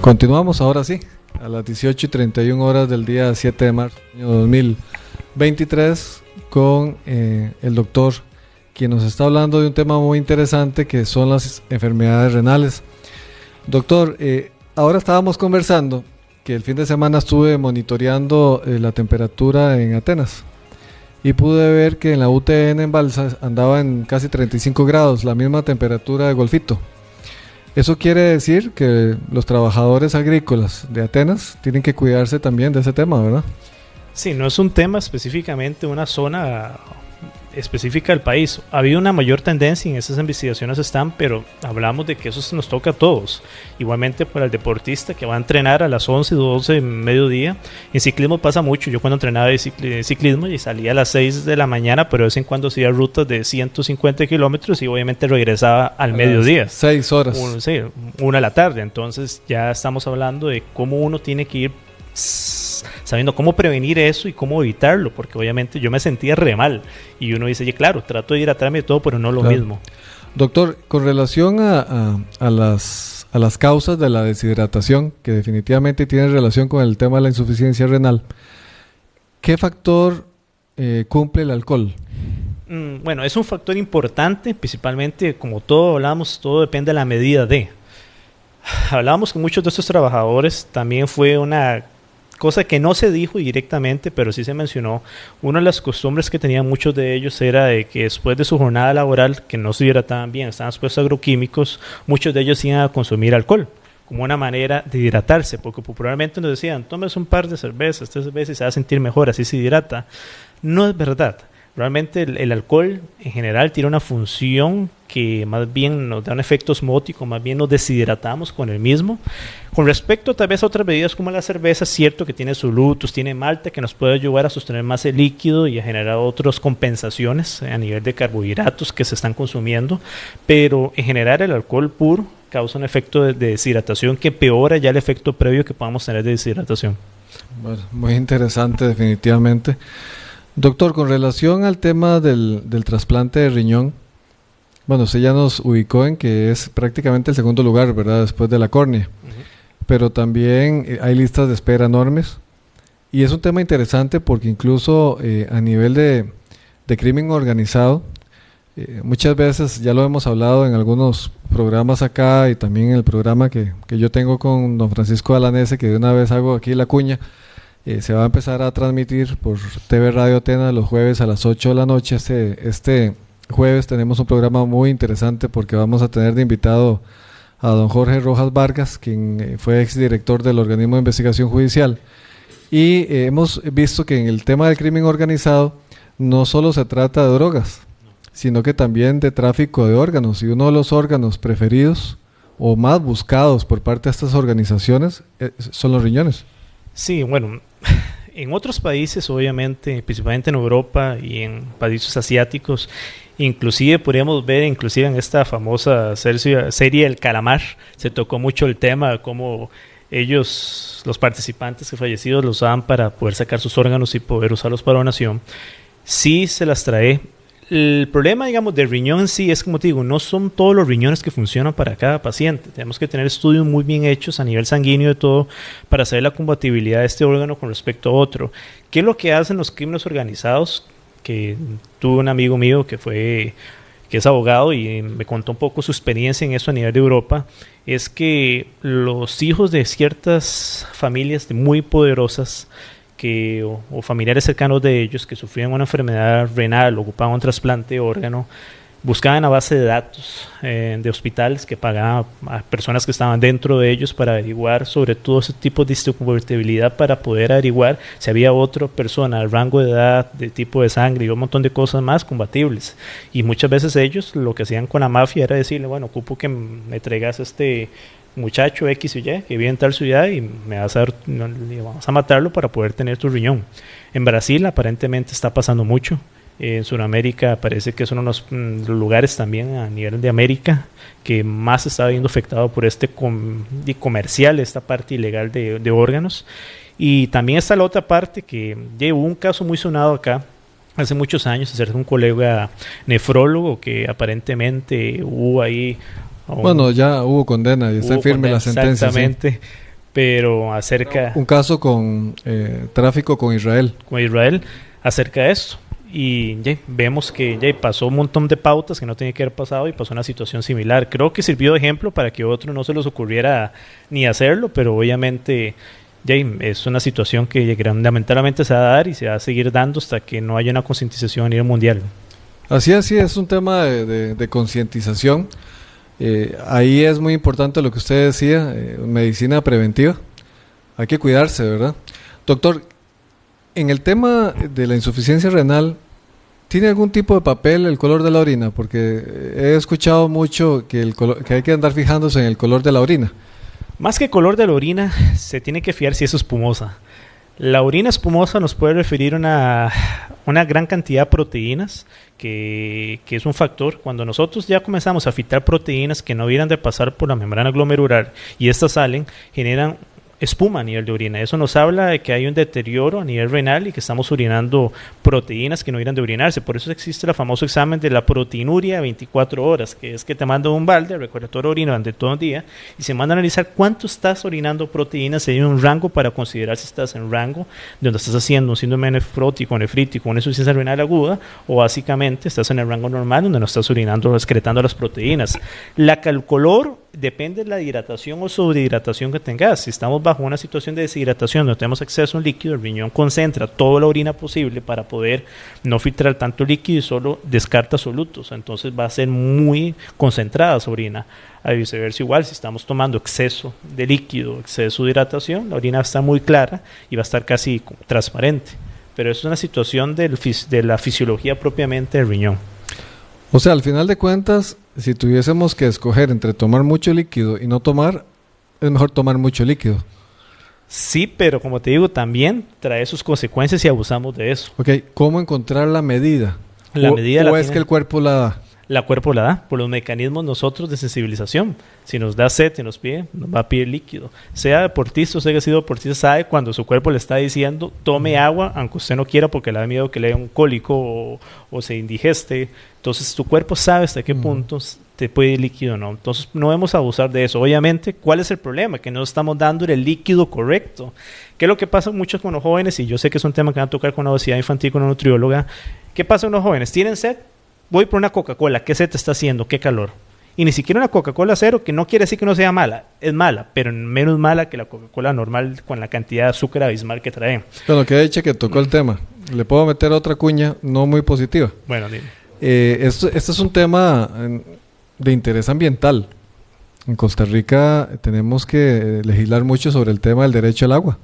Continuamos ahora sí, a las 18:31 del día 7 de marzo del año 2023 con el doctor, quien nos está hablando de un tema muy interesante que son las enfermedades renales. Doctor, ahora estábamos conversando que el fin de semana estuve monitoreando la temperatura en Atenas y pude ver que en la UTN en Balsa andaba en casi 35 grados, la misma temperatura de Golfito. Eso quiere decir que los trabajadores agrícolas de Atenas tienen que cuidarse también de ese tema, ¿verdad? Sí, no es un tema específicamente una zona específica del país. Ha habido una mayor tendencia en esas investigaciones pero hablamos de que eso nos toca a todos. Igualmente para el deportista que va a entrenar a las 11, 12, mediodía. En ciclismo pasa mucho. Yo cuando entrenaba de ciclismo y salía a las 6 de la mañana, pero de vez en cuando hacía rutas de 150 kilómetros y obviamente regresaba al mediodía. 6 horas. Sí, 1 de la tarde. Entonces ya estamos hablando de cómo uno tiene que ir sabiendo cómo prevenir eso y cómo evitarlo, porque obviamente yo me sentía re mal y uno dice, claro, trato de hidratarme y todo, pero no lo mismo. Doctor, con relación a las causas de la deshidratación, que definitivamente tiene relación con el tema de la insuficiencia renal, ¿qué factor cumple el alcohol? Bueno, es un factor importante, principalmente como todo hablamos, todo depende de la medida de. Hablábamos con muchos de estos trabajadores, también fue una cosa que no se dijo directamente, pero sí se mencionó. Una de las costumbres que tenían muchos de ellos era de que después de su jornada laboral, que no se hidrataban bien, estaban expuestos a agroquímicos, muchos de ellos iban a consumir alcohol como una manera de hidratarse, porque popularmente nos decían, tómese un par de cervezas, 3 cervezas y se va a sentir mejor, así se hidrata. No es verdad. Realmente el alcohol en general tiene una función que más bien nos da un efecto osmótico, más bien nos deshidratamos con el mismo. Con respecto tal vez a otras bebidas como la cerveza, es cierto que tiene solutos, tiene malta que nos puede ayudar a sostener más el líquido y a generar otras compensaciones a nivel de carbohidratos que se están consumiendo, pero en general el alcohol puro causa un efecto de deshidratación que empeora ya el efecto previo que podamos tener de deshidratación. Bueno, muy interesante definitivamente. Doctor, con relación al tema del trasplante de riñón, bueno, usted ya nos ubicó en que es prácticamente el segundo lugar, ¿verdad? Después de la córnea. Pero también hay listas de espera enormes. Y es un tema interesante porque incluso a nivel de crimen organizado, muchas veces, ya lo hemos hablado en algunos programas acá y también en el programa que yo tengo con don Francisco Alanese, que de una vez hago aquí la cuña, se va a empezar a transmitir por TV Radio Atenas los jueves a las 8 de la noche. Este jueves tenemos un programa muy interesante porque vamos a tener de invitado a don Jorge Rojas Vargas, quien fue exdirector del organismo de investigación judicial. Y hemos visto que en el tema del crimen organizado no solo se trata de drogas, sino que también de tráfico de órganos. Y uno de los órganos preferidos o más buscados por parte de estas organizaciones son los riñones. Sí, bueno, en otros países, obviamente, principalmente en Europa y en países asiáticos, inclusive podríamos ver, inclusive en esta famosa serie El Calamar, se tocó mucho el tema de cómo ellos, los participantes que fallecidos, los usaban para poder sacar sus órganos y poder usarlos para donación. Sí se las trae. El problema, digamos, del riñón en sí es, como te digo, no son todos los riñones que funcionan para cada paciente. Tenemos que tener estudios muy bien hechos a nivel sanguíneo de todo para saber la compatibilidad de este órgano con respecto a otro. ¿Qué es lo que hacen los crímenes organizados? Que tuve un amigo mío que es abogado y me contó un poco su experiencia en eso a nivel de Europa. Es que los hijos de ciertas familias muy poderosas o familiares cercanos de ellos que sufrían una enfermedad renal, ocupaban un trasplante de órgano, buscaban a base de datos de hospitales que pagaban a personas que estaban dentro de ellos para averiguar sobre todo ese tipo de histocompatibilidad, para poder averiguar si había otra persona al rango de edad, de tipo de sangre y un montón de cosas más compatibles. Y muchas veces ellos lo que hacían con la mafia era decirle, bueno, ocupo que me traigas muchacho X o Y que vive en tal ciudad y vamos a matarlo para poder tener tu riñón. En Brasil aparentemente está pasando mucho. En Sudamérica parece que es uno de los lugares también a nivel de América que más está viendo afectado por comercial, esta parte ilegal de órganos. Y también está la otra parte que hubo un caso muy sonado acá hace muchos años acerca de un colega nefrólogo que aparentemente hubo ahí bueno, ya hubo condena y está firme la sentencia. Exactamente. ¿Sí? pero acerca... Un caso con tráfico con Israel. Con Israel, acerca de esto. Y vemos que pasó un montón de pautas que no tenía que haber pasado y pasó una situación similar. Creo que sirvió de ejemplo para que a otro no se les ocurriera ni hacerlo, pero obviamente es una situación que lamentablemente se va a dar y se va a seguir dando hasta que no haya una concientización a nivel mundial. Así es un tema de concientización. Ahí es muy importante lo que usted decía, medicina preventiva. Hay que cuidarse, ¿verdad? Doctor, en el tema de la insuficiencia renal, ¿tiene algún tipo de papel el color de la orina? Porque he escuchado mucho que hay que andar fijándose en el color de la orina. Más que color de la orina, se tiene que fijar si es espumosa. La orina espumosa nos puede referir a una gran cantidad de proteínas, que es un factor. Cuando nosotros ya comenzamos a filtrar proteínas que no hubieran de pasar por la membrana glomerular y estas salen, generan espuma a nivel de orina. Eso nos habla de que hay un deterioro a nivel renal y que estamos urinando proteínas que no hubieran de urinarse. Por eso existe el famoso examen de la proteinuria 24 horas, que es que te mandan un balde, recordatorio de orina durante todo el día, y se manda a analizar cuánto estás orinando proteínas. Hay un rango para considerar si estás en rango de donde estás haciendo un síndrome nefrótico, nefrítico, una insuficiencia renal aguda, o básicamente estás en el rango normal donde no estás urinando, excretando las proteínas. El color depende de la hidratación o sobrehidratación que tengas. Si estamos bajo una situación de deshidratación, no tenemos acceso a un líquido, el riñón concentra toda la orina posible para poder no filtrar tanto líquido y solo descarta solutos. Entonces va a ser muy concentrada esa orina. A viceversa igual, si estamos tomando exceso de líquido, exceso de hidratación, la orina va a estar muy clara y va a estar casi transparente. Pero es una situación de la fisiología propiamente del riñón. O sea, al final de cuentas, si tuviésemos que escoger entre tomar mucho líquido y no tomar, es mejor tomar mucho líquido. Sí, pero como te digo, también trae sus consecuencias si abusamos de eso. Ok, ¿cómo encontrar la medida? Medida ¿O es que el cuerpo la da? La cuerpo la da por los mecanismos nosotros de sensibilización. Si nos da sed y nos pide, nos va a pedir líquido. Sea deportista o sea que ha sido deportista, sabe cuando su cuerpo le está diciendo tome agua, aunque usted no quiera porque le da miedo que le dé un cólico o se indigeste. Entonces tu cuerpo sabe hasta qué punto te puede ir líquido o no. Entonces no debemos abusar de eso. Obviamente, ¿cuál es el problema? Que no estamos dando el líquido correcto. ¿Qué es lo que pasa mucho con los jóvenes? Y yo sé que es un tema que van a tocar con la obesidad infantil, con una nutrióloga. ¿Qué pasa con los jóvenes? ¿Tienen sed? Voy por una Coca-Cola. ¿Qué sed te está haciendo? ¿Qué calor? Y ni siquiera una Coca-Cola cero, que no quiere decir que no sea mala. Es mala, pero menos mala que la Coca-Cola normal con la cantidad de azúcar abismal que trae. Bueno, que dicho que tocó el tema. Le puedo meter otra cuña no muy positiva. Bueno, dime. Este es un tema de interés ambiental. En Costa Rica tenemos que legislar mucho sobre el tema del derecho al agua.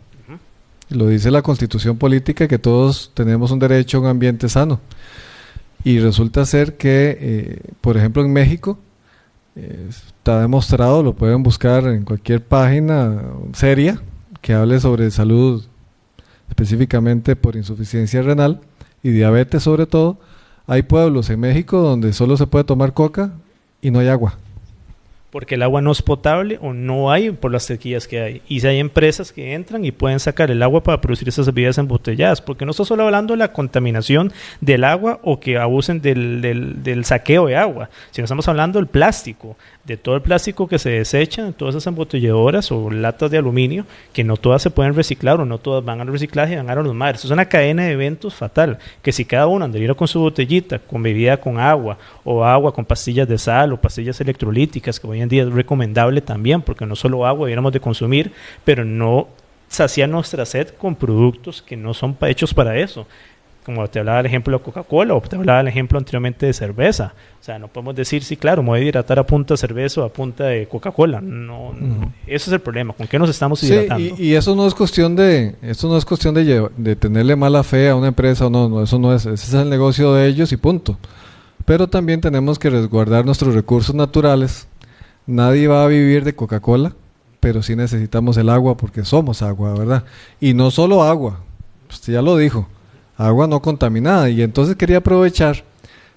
Lo dice la Constitución política, que todos tenemos un derecho a un ambiente sano. Y resulta ser que, por ejemplo, en México, está demostrado, lo pueden buscar en cualquier página seria que hable sobre salud, específicamente por insuficiencia renal y diabetes sobre todo. Hay pueblos en México donde solo se puede tomar coca y no hay agua. Porque el agua no es potable o no hay por las sequías que hay. Y si hay empresas que entran y pueden sacar el agua para producir esas bebidas embotelladas. Porque no está solo hablando de la contaminación del agua o que abusen del saqueo de agua, sino estamos hablando del plástico, de todo el plástico que se desecha en todas esas embotelladoras o latas de aluminio, que no todas se pueden reciclar o no todas van al reciclaje y van a los mares. Es una cadena de eventos fatal, que si cada uno andaría con su botellita, con bebida con agua, o agua con pastillas de sal o pastillas electrolíticas, que hoy en día es recomendable también, porque no solo agua deberíamos de consumir, pero no saciar nuestra sed con productos que no son hechos para eso. Como te hablaba el ejemplo de Coca-Cola o te hablaba el ejemplo anteriormente de cerveza. O sea, no podemos decir, sí, claro, me voy a hidratar a punta de cerveza o a punta de Coca-Cola. No, ese es el problema. ¿Con qué nos estamos hidratando? Y eso no es cuestión de tenerle mala fe a una empresa o no, eso no es. Ese es el negocio de ellos y punto. Pero también tenemos que resguardar nuestros recursos naturales. Nadie va a vivir de Coca-Cola, pero sí necesitamos el agua porque somos agua, ¿verdad? Y no solo agua, usted ya lo dijo, agua no contaminada. Y entonces quería aprovechar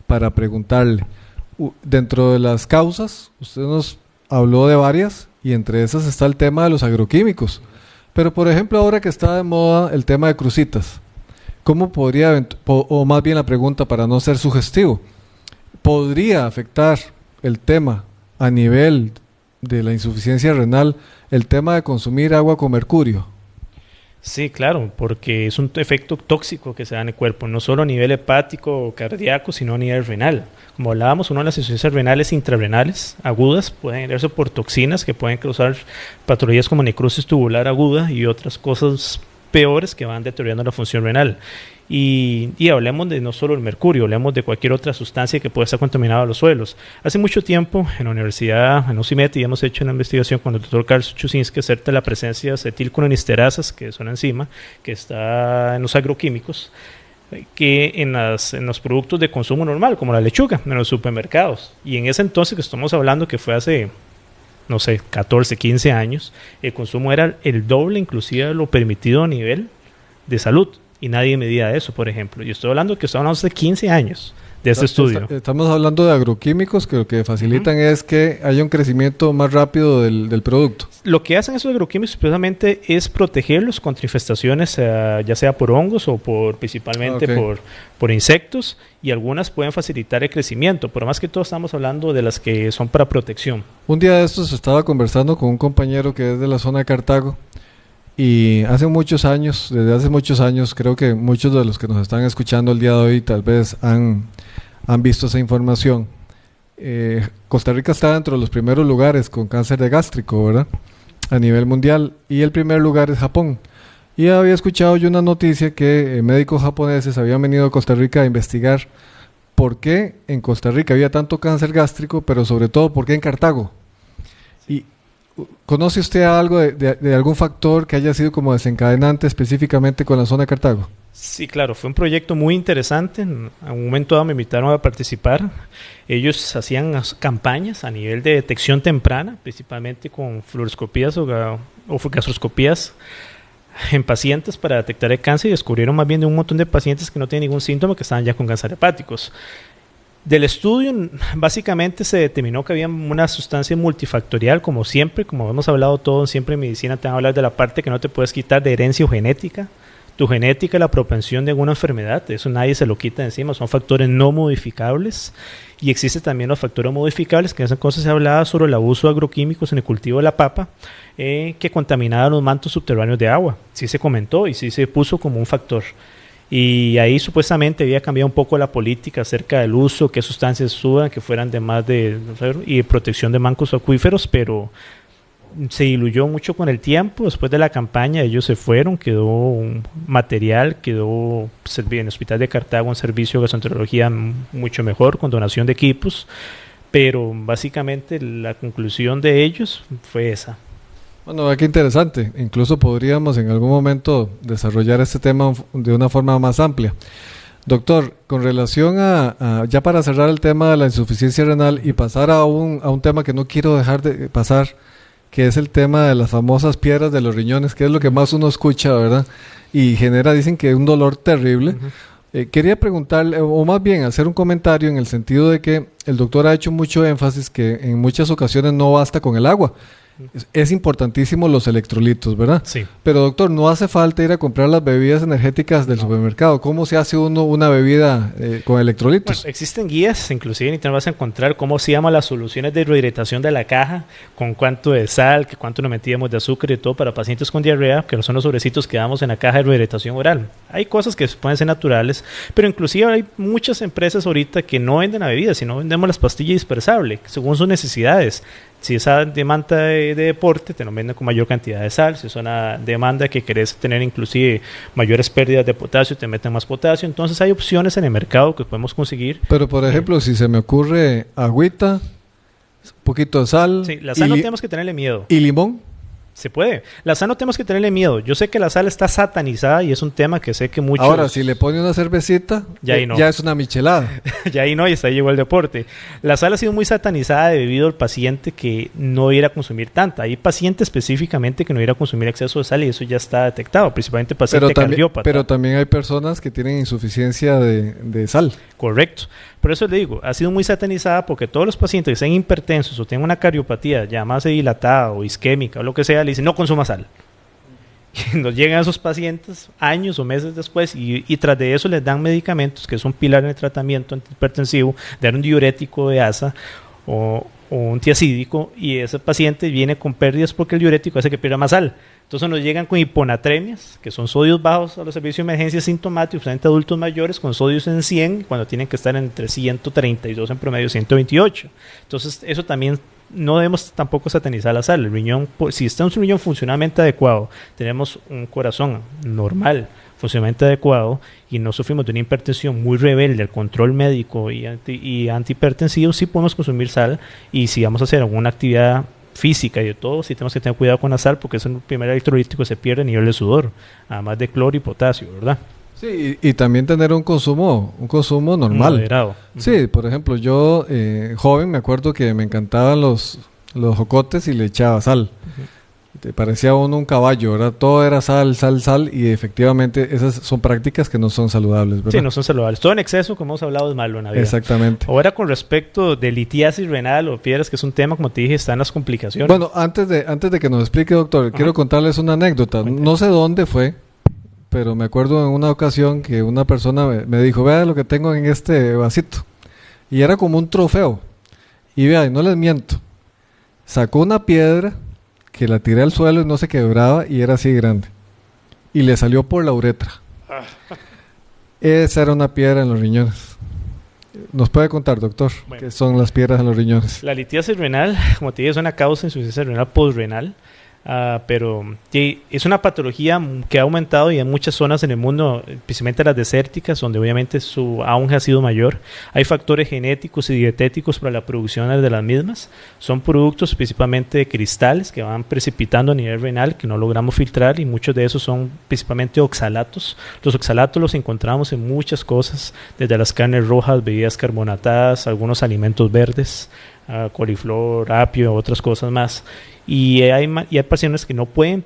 para preguntarle, dentro de las causas, usted nos habló de varias y entre esas está el tema de los agroquímicos. Pero por ejemplo, ahora que está de moda el tema de crucitas, ¿cómo podría, o más bien la pregunta para no ser sugestivo, podría afectar el tema a nivel de la insuficiencia renal el tema de consumir agua con mercurio. Sí, claro, porque es un efecto tóxico que se da en el cuerpo, no solo a nivel hepático o cardíaco, sino a nivel renal. Como hablábamos, una de las insuficiencias renales intrarrenales agudas pueden generarse por toxinas que pueden causar patologías como necrosis tubular aguda y otras cosas peores que van deteriorando la función renal. Y hablemos de no solo el mercurio, hablemos de cualquier otra sustancia que pueda estar contaminada a los suelos. Hace mucho tiempo en la universidad, en UCIMED, hemos hecho una investigación con el doctor Carlos Chusinski acerca de la presencia de acetilcolinesterasas, que es una enzima que está en los agroquímicos, que en los productos de consumo normal, como la lechuga, en los supermercados. Y en ese entonces que estamos hablando, que fue hace, no sé, 14, 15 años, el consumo era el doble inclusive de lo permitido a nivel de salud. Y nadie medía eso, por ejemplo. Yo estoy hablando que estamos hablando hace 15 años de este estudio. Estamos hablando de agroquímicos que lo que facilitan es que haya un crecimiento más rápido del producto. Lo que hacen esos agroquímicos precisamente es protegerlos contra infestaciones, ya sea por hongos o principalmente por insectos, y algunas pueden facilitar el crecimiento, pero más que todo estamos hablando de las que son para protección. Un día de estos estaba conversando con un compañero que es de la zona de Cartago. Y desde hace muchos años, creo que muchos de los que nos están escuchando el día de hoy tal vez han visto esa información. Costa Rica está dentro de los primeros lugares con cáncer de gástrico, ¿verdad? A nivel mundial, y el primer lugar es Japón. Y había escuchado yo una noticia que médicos japoneses habían venido a Costa Rica a investigar por qué en Costa Rica había tanto cáncer gástrico, pero sobre todo por qué en Cartago. Y ¿conoce usted algo de algún factor que haya sido como desencadenante específicamente con la zona de Cartago? Sí, claro, fue un proyecto muy interesante. En un momento dado me invitaron a participar. Ellos hacían campañas a nivel de detección temprana, principalmente con fluoroscopías o gastroscopías en pacientes para detectar el cáncer, y descubrieron más bien de un montón de pacientes que no tenían ningún síntoma, que estaban ya con cáncer hepáticos. Del estudio, básicamente se determinó que había una sustancia multifactorial, como siempre, como hemos hablado todos, siempre en medicina te van a hablar de la parte que no te puedes quitar de herencia o genética. Tu genética, la propensión de alguna enfermedad, eso nadie se lo quita de encima, son factores no modificables. Y existen también los factores modificables, que en esas cosas se hablaba sobre el abuso de agroquímicos en el cultivo de la papa, que contaminaban los mantos subterráneos de agua. Sí se comentó y sí se puso como un factor. Y ahí supuestamente había cambiado un poco la política acerca del uso, qué sustancias suban, que fueran de más y protección de mancos acuíferos, pero se diluyó mucho con el tiempo. Después de la campaña ellos se fueron, quedó un material, quedó en el Hospital de Cartago un servicio de gastroenterología mucho mejor, con donación de equipos, pero básicamente la conclusión de ellos fue esa. Bueno, qué interesante. Incluso podríamos en algún momento desarrollar este tema de una forma más amplia. Doctor, con relación ya para cerrar el tema de la insuficiencia renal y pasar a un tema que no quiero dejar de pasar, que es el tema de las famosas piedras de los riñones, que es lo que más uno escucha, ¿verdad? Y dicen que es un dolor terrible. Quería preguntarle, o más bien hacer un comentario en el sentido de que el doctor ha hecho mucho énfasis que en muchas ocasiones no basta con el agua. Es importantísimo los electrolitos, ¿verdad? Sí. Pero doctor, no hace falta ir a comprar las bebidas energéticas del supermercado. ¿Cómo se hace uno una bebida con electrolitos? Bueno, existen guías, inclusive en internet vas a encontrar cómo se llaman las soluciones de rehidratación de la caja, con cuánto de sal, que cuánto nos metíamos de azúcar y todo para pacientes con diarrea, que son los sobrecitos que damos en la caja de rehidratación oral. Hay cosas que pueden ser naturales, pero inclusive hay muchas empresas ahorita que no venden la bebida, sino vendemos las pastillas dispersables, según sus necesidades. Si esa demanda de deporte, te lo venden con mayor cantidad de sal. Si es una demanda que querés tener inclusive mayores pérdidas de potasio, te meten más potasio. Entonces hay opciones en el mercado que podemos conseguir. Pero por ejemplo, si se me ocurre agüita, un poquito de sal. Sí, la sal no tenemos que tenerle miedo. ¿Y limón? Se puede. La sal no tenemos que tenerle miedo. Yo sé que la sal está satanizada y es un tema que sé que muchos... Ahora, si le pone una cervecita, ya es una michelada. Ya ahí no, y hasta ahí llegó el deporte. La sal ha sido muy satanizada debido al paciente que no ir a consumir tanta. Hay pacientes específicamente que no ir a consumir exceso de sal y eso ya está detectado, principalmente paciente cardiópata. Pero también hay personas que tienen insuficiencia de sal. Correcto. Por eso le digo, ha sido muy satanizada porque todos los pacientes que sean hipertensos o tengan una cardiopatía ya más dilatada o isquémica o lo que sea, le dicen no consuma sal. Y nos llegan esos pacientes años o meses después y tras de eso les dan medicamentos que son pilar en el tratamiento antihipertensivo, dar un diurético de asa o o un tiacídico, y ese paciente viene con pérdidas porque el diurético hace que pierda más sal. Entonces nos llegan con hiponatremias, que son sodios bajos a los servicios de emergencia sintomáticos, especialmente adultos mayores con sodios en 100, cuando tienen que estar entre 132 en promedio, 128. Entonces eso también no debemos tampoco satanizar la sal. El riñón, si está un riñón funcionalmente adecuado, tenemos un corazón normal, funcionalmente adecuado, y no sufrimos de una hipertensión muy rebelde al control médico y antihipertensivo, sí podemos consumir sal, y si vamos a hacer alguna actividad física y de todo, sí tenemos que tener cuidado con la sal, porque es el primer electrolítico que se pierde a nivel de sudor, además de cloro y potasio, ¿verdad? Sí, y también tener un consumo normal. Moderado. Sí, por ejemplo, yo joven me acuerdo que me encantaban los jocotes y le echaba sal. Te parecía uno un caballo, ¿verdad? Todo era sal, y efectivamente esas son prácticas que no son saludables, ¿verdad? Sí, no son saludables. Todo en exceso, como hemos hablado, es malo en la vida. Exactamente. Ahora, con respecto de litiasis renal o piedras, que es un tema, como te dije, están las complicaciones. Bueno, antes de que nos explique, doctor, quiero contarles una anécdota. No sé dónde fue, pero me acuerdo en una ocasión que una persona me dijo, vea lo que tengo en este vasito. Y era como un trofeo. Y vea, y no les miento, sacó una piedra que la tiré al suelo y no se quebraba, y era así grande. Y le salió por la uretra. Esa era una piedra en los riñones. ¿Nos puede contar, doctor, qué son las piedras en los riñones? La litiasis renal, como te dije, es una causa de insuficiencia renal postrenal. Pero es una patología que ha aumentado y en muchas zonas en el mundo, especialmente las desérticas, donde obviamente su auge ha sido mayor. Hay factores genéticos y dietéticos para la producción de las mismas. Son productos principalmente de cristales que van precipitando a nivel renal, que no logramos filtrar, y muchos de esos son principalmente oxalatos. Los oxalatos los encontramos en muchas cosas, desde las carnes rojas, bebidas carbonatadas, algunos alimentos verdes, coliflor, apio, otras cosas más. Y hay pacientes que no pueden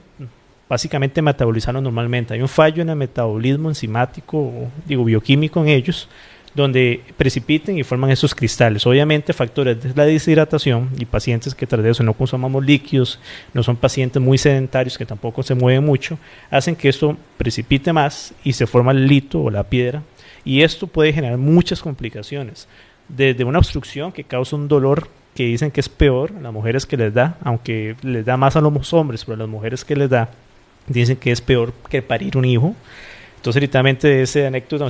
básicamente metabolizarlo normalmente. Hay un fallo en el metabolismo enzimático, bioquímico en ellos, donde precipiten y forman esos cristales. Obviamente factores de la deshidratación y pacientes que tras de eso no consumamos líquidos, no son pacientes muy sedentarios que tampoco se mueven mucho, hacen que esto precipite más y se forma el lito o la piedra, y esto puede generar muchas complicaciones, desde una obstrucción que causa un dolor que dicen que es peor a las mujeres que les da, aunque les da más a los hombres, pero a las mujeres que les da, dicen que es peor que parir un hijo. Entonces, literalmente, ese anécdota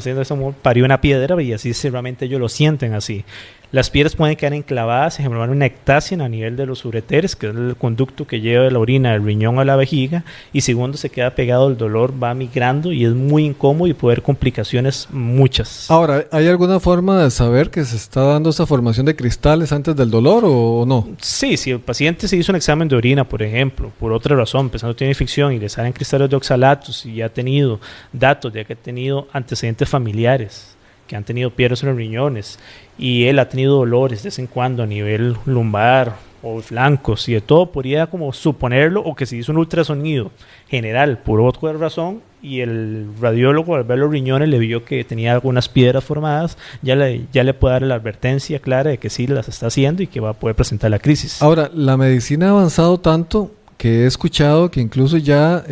parió una piedra, y así realmente ellos lo sienten así. Las piedras pueden quedar enclavadas y generar una ectasia a nivel de los ureteres, que es el conducto que lleva la orina del riñón a la vejiga, y segundo, se queda pegado, el dolor va migrando y es muy incómodo y puede haber complicaciones muchas. Ahora, ¿hay alguna forma de saber que se está dando esa formación de cristales antes del dolor o no? Sí, si el paciente se hizo un examen de orina, por ejemplo, por otra razón, pensando que tiene infección y le salen cristales de oxalatos, y ya ha tenido datos de que ha tenido antecedentes familiares que han tenido piedras en los riñones, y él ha tenido dolores de vez en cuando a nivel lumbar o flancos y de todo, podría como suponerlo, o que se hizo un ultrasonido general por otra razón y el radiólogo al ver los riñones le vio que tenía algunas piedras formadas, ya le puede dar la advertencia clara de que sí las está haciendo y que va a poder presentar la crisis. Ahora, la medicina ha avanzado tanto que he escuchado que incluso ya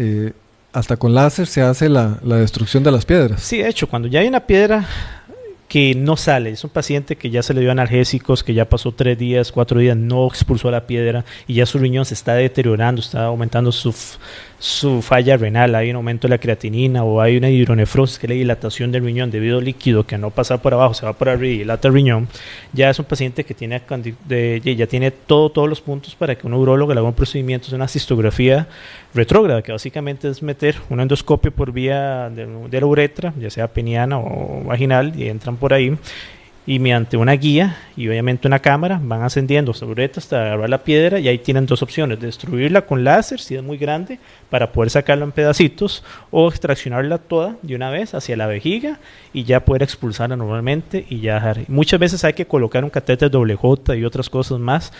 hasta con láser se hace la destrucción de las piedras. Sí, de hecho, cuando ya hay una piedra que no sale, es un paciente que ya se le dio analgésicos, que ya pasó 3 días, 4 días, no expulsó la piedra y ya su riñón se está deteriorando, está aumentando su falla renal, hay un aumento de la creatinina o hay una hidronefrosis, que es la dilatación del riñón debido al líquido que no pasa por abajo, se va por arriba y dilata el riñón. Ya es un paciente que ya tiene todos los puntos para que un urólogo le haga un procedimiento de una cistografía retrógrada, que básicamente es meter un endoscopio por vía de la uretra, ya sea peniana o vaginal, y entran por ahí, y mediante una guía y obviamente una cámara van ascendiendo sobre la uretra hasta agarrar la piedra, y ahí tienen 2 opciones: destruirla con láser si es muy grande para poder sacarla en pedacitos, o extraccionarla toda de una vez hacia la vejiga y ya poder expulsarla normalmente y ya dejar. Muchas veces hay que colocar un catéter doble J y otras cosas más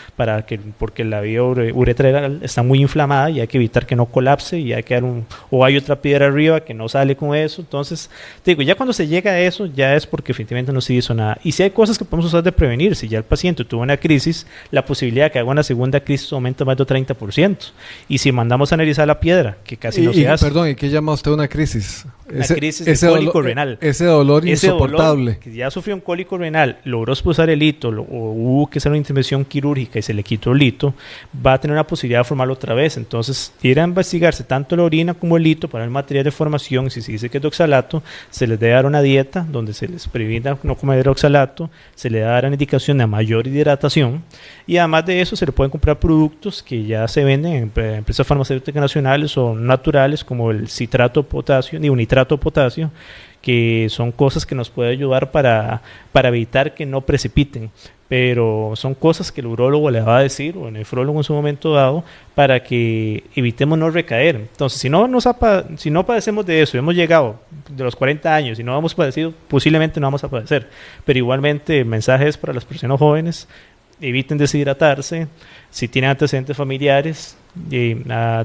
porque la vía uretral está muy inflamada y hay que evitar que no colapse, y hay que dar o hay otra piedra arriba que no sale con eso. Entonces, te digo, ya cuando se llega a eso ya es porque efectivamente no se hizo nada. Y si hay cosas que podemos usar de prevenir, si ya el paciente tuvo una crisis, la posibilidad de que haga una segunda crisis aumenta más de 30%. Y si mandamos a analizar la piedra, que casi no se hace. Perdón, ¿y qué llama usted una crisis? una crisis de cólico renal. Ese dolor insoportable. Dolor, que ya sufrió un cólico renal, logró expulsar el hito, o hubo que hacer una intervención quirúrgica y se le quitó el hito, va a tener una posibilidad de formarlo otra vez. Entonces, ir a investigarse tanto la orina como el hito para el material de formación. Si se dice que es de oxalato, se les debe dar una dieta donde se les previna no comer oxalato, se le da una indicación de mayor hidratación, y además de eso se le pueden comprar productos que ya se venden en empresas farmacéuticas nacionales o naturales, como el citrato de potasio ni un nitrato de potasio, que son cosas que nos pueden ayudar para evitar que no precipiten, pero son cosas que el urólogo le va a decir, o el nefrólogo en su momento dado, para que evitemos no recaer. Entonces, si no padecemos de eso, hemos llegado de los 40 años y no hemos padecido, posiblemente no vamos a padecer, pero igualmente mensajes para las personas jóvenes: eviten deshidratarse, si tienen antecedentes familiares,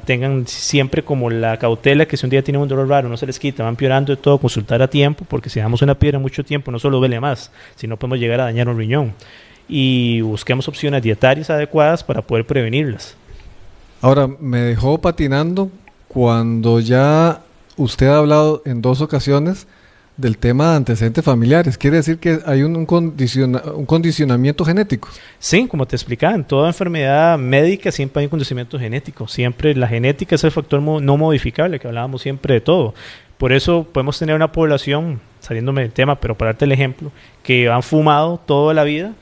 tengan siempre como la cautela que si un día tienen un dolor raro no se les quita, van empeorando de todo, consultar a tiempo, porque si damos una piedra mucho tiempo no solo duele más, sino podemos llegar a dañar un riñón, y busquemos opciones dietarias adecuadas para poder prevenirlas. Ahora, me dejó patinando cuando ya usted ha hablado en 2 ocasiones del tema de antecedentes familiares. ¿Quiere decir que hay un condicionamiento genético? Sí, como te explicaba, en toda enfermedad médica siempre hay un condicionamiento genético. Siempre la genética es el factor no modificable, que hablábamos siempre de todo. Por eso podemos tener una población, saliéndome del tema, pero para darte el ejemplo, que han fumado toda la vida,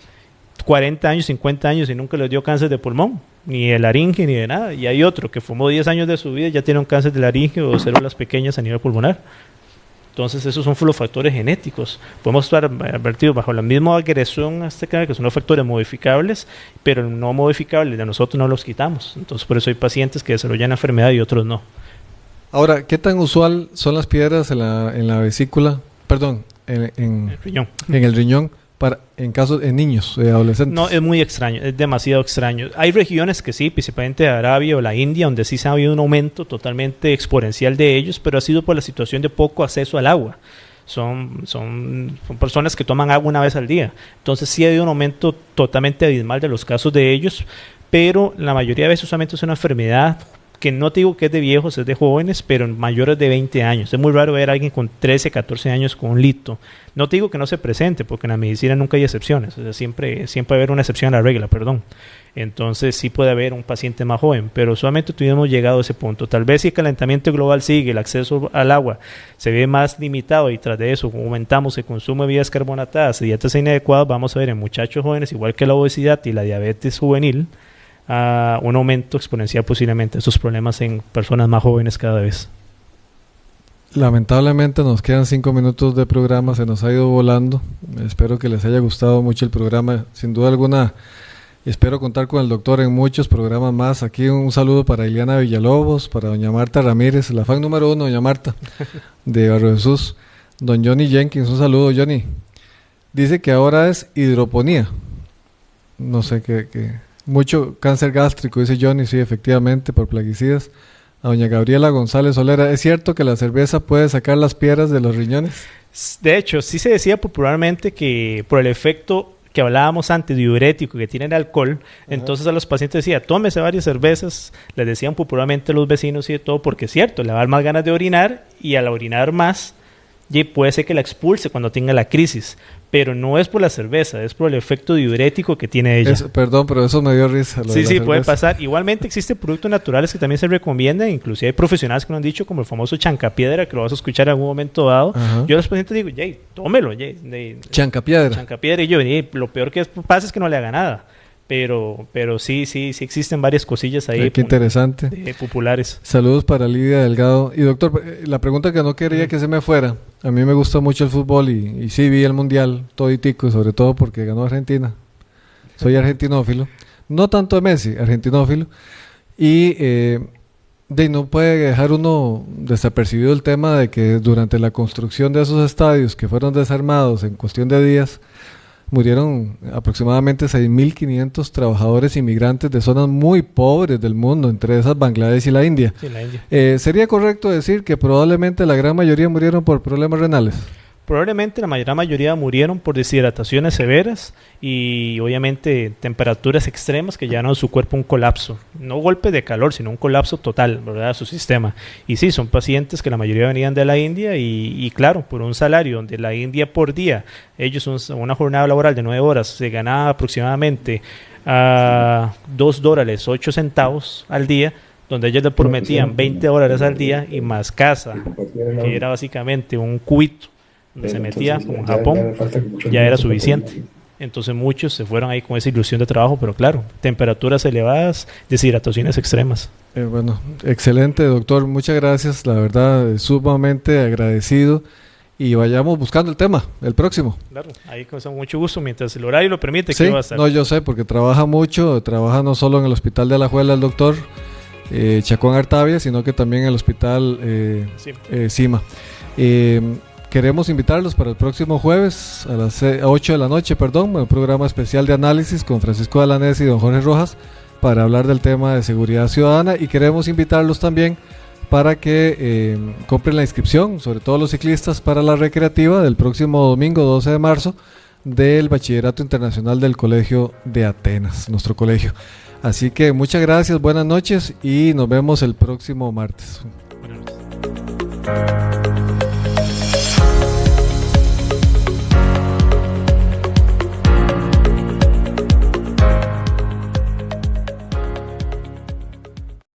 40 años, 50 años, y nunca les dio cáncer de pulmón, ni de laringe, ni de nada. Y hay otro que fumó 10 años de su vida y ya tiene un cáncer de laringe o células pequeñas a nivel pulmonar. Entonces, esos son los factores genéticos. Podemos estar advertidos bajo la misma agresión que son los factores modificables, pero no modificables de nosotros no los quitamos. Entonces, por eso hay pacientes que desarrollan enfermedad y otros no. Ahora, ¿qué tan usual son las piedras en la vesícula? Perdón, en el riñón. En el riñón, en casos de niños, de adolescentes. No, es muy extraño, es demasiado extraño. Hay regiones que sí, principalmente Arabia o la India, donde sí se ha habido un aumento totalmente exponencial de ellos, pero ha sido por la situación de poco acceso al agua. Son personas que toman agua una vez al día. Entonces sí ha habido un aumento totalmente abismal de los casos de ellos, pero la mayoría de veces solamente es una enfermedad que no te digo que es de viejos, es de jóvenes, pero mayores de 20 años. Es muy raro ver a alguien con 13, 14 años con un lito. No te digo que no se presente, porque en la medicina nunca hay excepciones. O sea, siempre va a haber una excepción a la regla, perdón. Entonces sí puede haber un paciente más joven, pero solamente tuvimos llegado a ese punto. Tal vez si el calentamiento global sigue, el acceso al agua se ve más limitado y tras de eso aumentamos el consumo de bebidas carbonatadas y dietas inadecuadas, vamos a ver en muchachos jóvenes, igual que la obesidad y la diabetes juvenil, un aumento exponencial posiblemente de estos problemas en personas más jóvenes cada vez. Lamentablemente nos quedan 5 minutos de programa, se nos ha ido volando. Espero que les haya gustado mucho el programa. Sin duda alguna, espero contar con el doctor en muchos programas más. Aquí un saludo para Ileana Villalobos, para doña Marta Ramírez, la fan número 1, doña Marta, de Barrio Jesús. Don Johnny Jenkins, un saludo, Johnny. Dice que ahora es hidroponía. No sé qué. Mucho cáncer gástrico, dice Johnny, sí, efectivamente, por plaguicidas. A doña Gabriela González Solera, ¿es cierto que la cerveza puede sacar las piedras de los riñones? De hecho, sí se decía popularmente que por el efecto que hablábamos antes, diurético, que tiene el alcohol, entonces a los pacientes decía, tómese varias cervezas, les decían popularmente los vecinos y de todo, porque es cierto, le va a dar más ganas de orinar, y al orinar más, y puede ser que la expulse cuando tenga la crisis, pero no es por la cerveza, es por el efecto diurético que tiene ella. Perdón, pero eso me dio risa. Sí, puede pasar. Igualmente existen productos naturales que también se recomiendan, inclusive hay profesionales que nos han dicho, como el famoso chancapiedra, que lo vas a escuchar en algún momento dado. Yo a los pacientes digo, tómelo. Chancapiedra, y yo, lo peor que pasa es que no le haga nada. Pero sí existen varias cosillas ahí. Qué interesante. Populares. Saludos para Lidia Delgado. Y doctor, la pregunta que no quería que se me fuera. A mí me gusta mucho el fútbol y sí vi el mundial toditico, sobre todo porque ganó Argentina. Soy argentinófilo. No tanto de Messi, argentinófilo. Y no puede dejar uno desapercibido el tema de que durante la construcción de esos estadios que fueron desarmados en cuestión de días, murieron aproximadamente 6.500 trabajadores inmigrantes de zonas muy pobres del mundo, entre esas Bangladesh y la India. Sí, la India. ¿Sería correcto decir que probablemente la gran mayoría murieron por problemas renales? Probablemente la mayoría murieron por deshidrataciones severas y obviamente temperaturas extremas que llevaron a su cuerpo un colapso. No golpe de calor, sino un colapso total, ¿verdad?, a su sistema. Y sí, son pacientes que la mayoría venían de la India y claro, por un salario donde la India por día, ellos una jornada laboral de 9 horas, se ganaba aproximadamente a $2.08 al día, donde ellos le prometían $20 al día y más casa, que era básicamente un cubito donde se metía con Japón, ya era suficiente. Entonces muchos se fueron ahí con esa ilusión de trabajo, pero claro, temperaturas elevadas, deshidrataciones extremas. Bueno, excelente, doctor, muchas gracias, la verdad, sumamente agradecido, y vayamos buscando el tema, el próximo. Claro, ahí con mucho gusto, mientras el horario lo permite, sí, que va a estar. No, yo sé, porque trabaja mucho, trabaja no solo en el Hospital de Alajuela el doctor Chacón Artavia, sino que también en el Hospital Cima. Queremos invitarlos para el próximo jueves a las 8 de la noche, un programa especial de análisis con Francisco Alanés y don Jorge Rojas para hablar del tema de seguridad ciudadana, y queremos invitarlos también para que compren la inscripción, sobre todo los ciclistas, para la recreativa del próximo domingo 12 de marzo del Bachillerato Internacional del Colegio de Atenas, nuestro colegio. Así que muchas gracias, buenas noches y nos vemos el próximo martes. Buenas noches.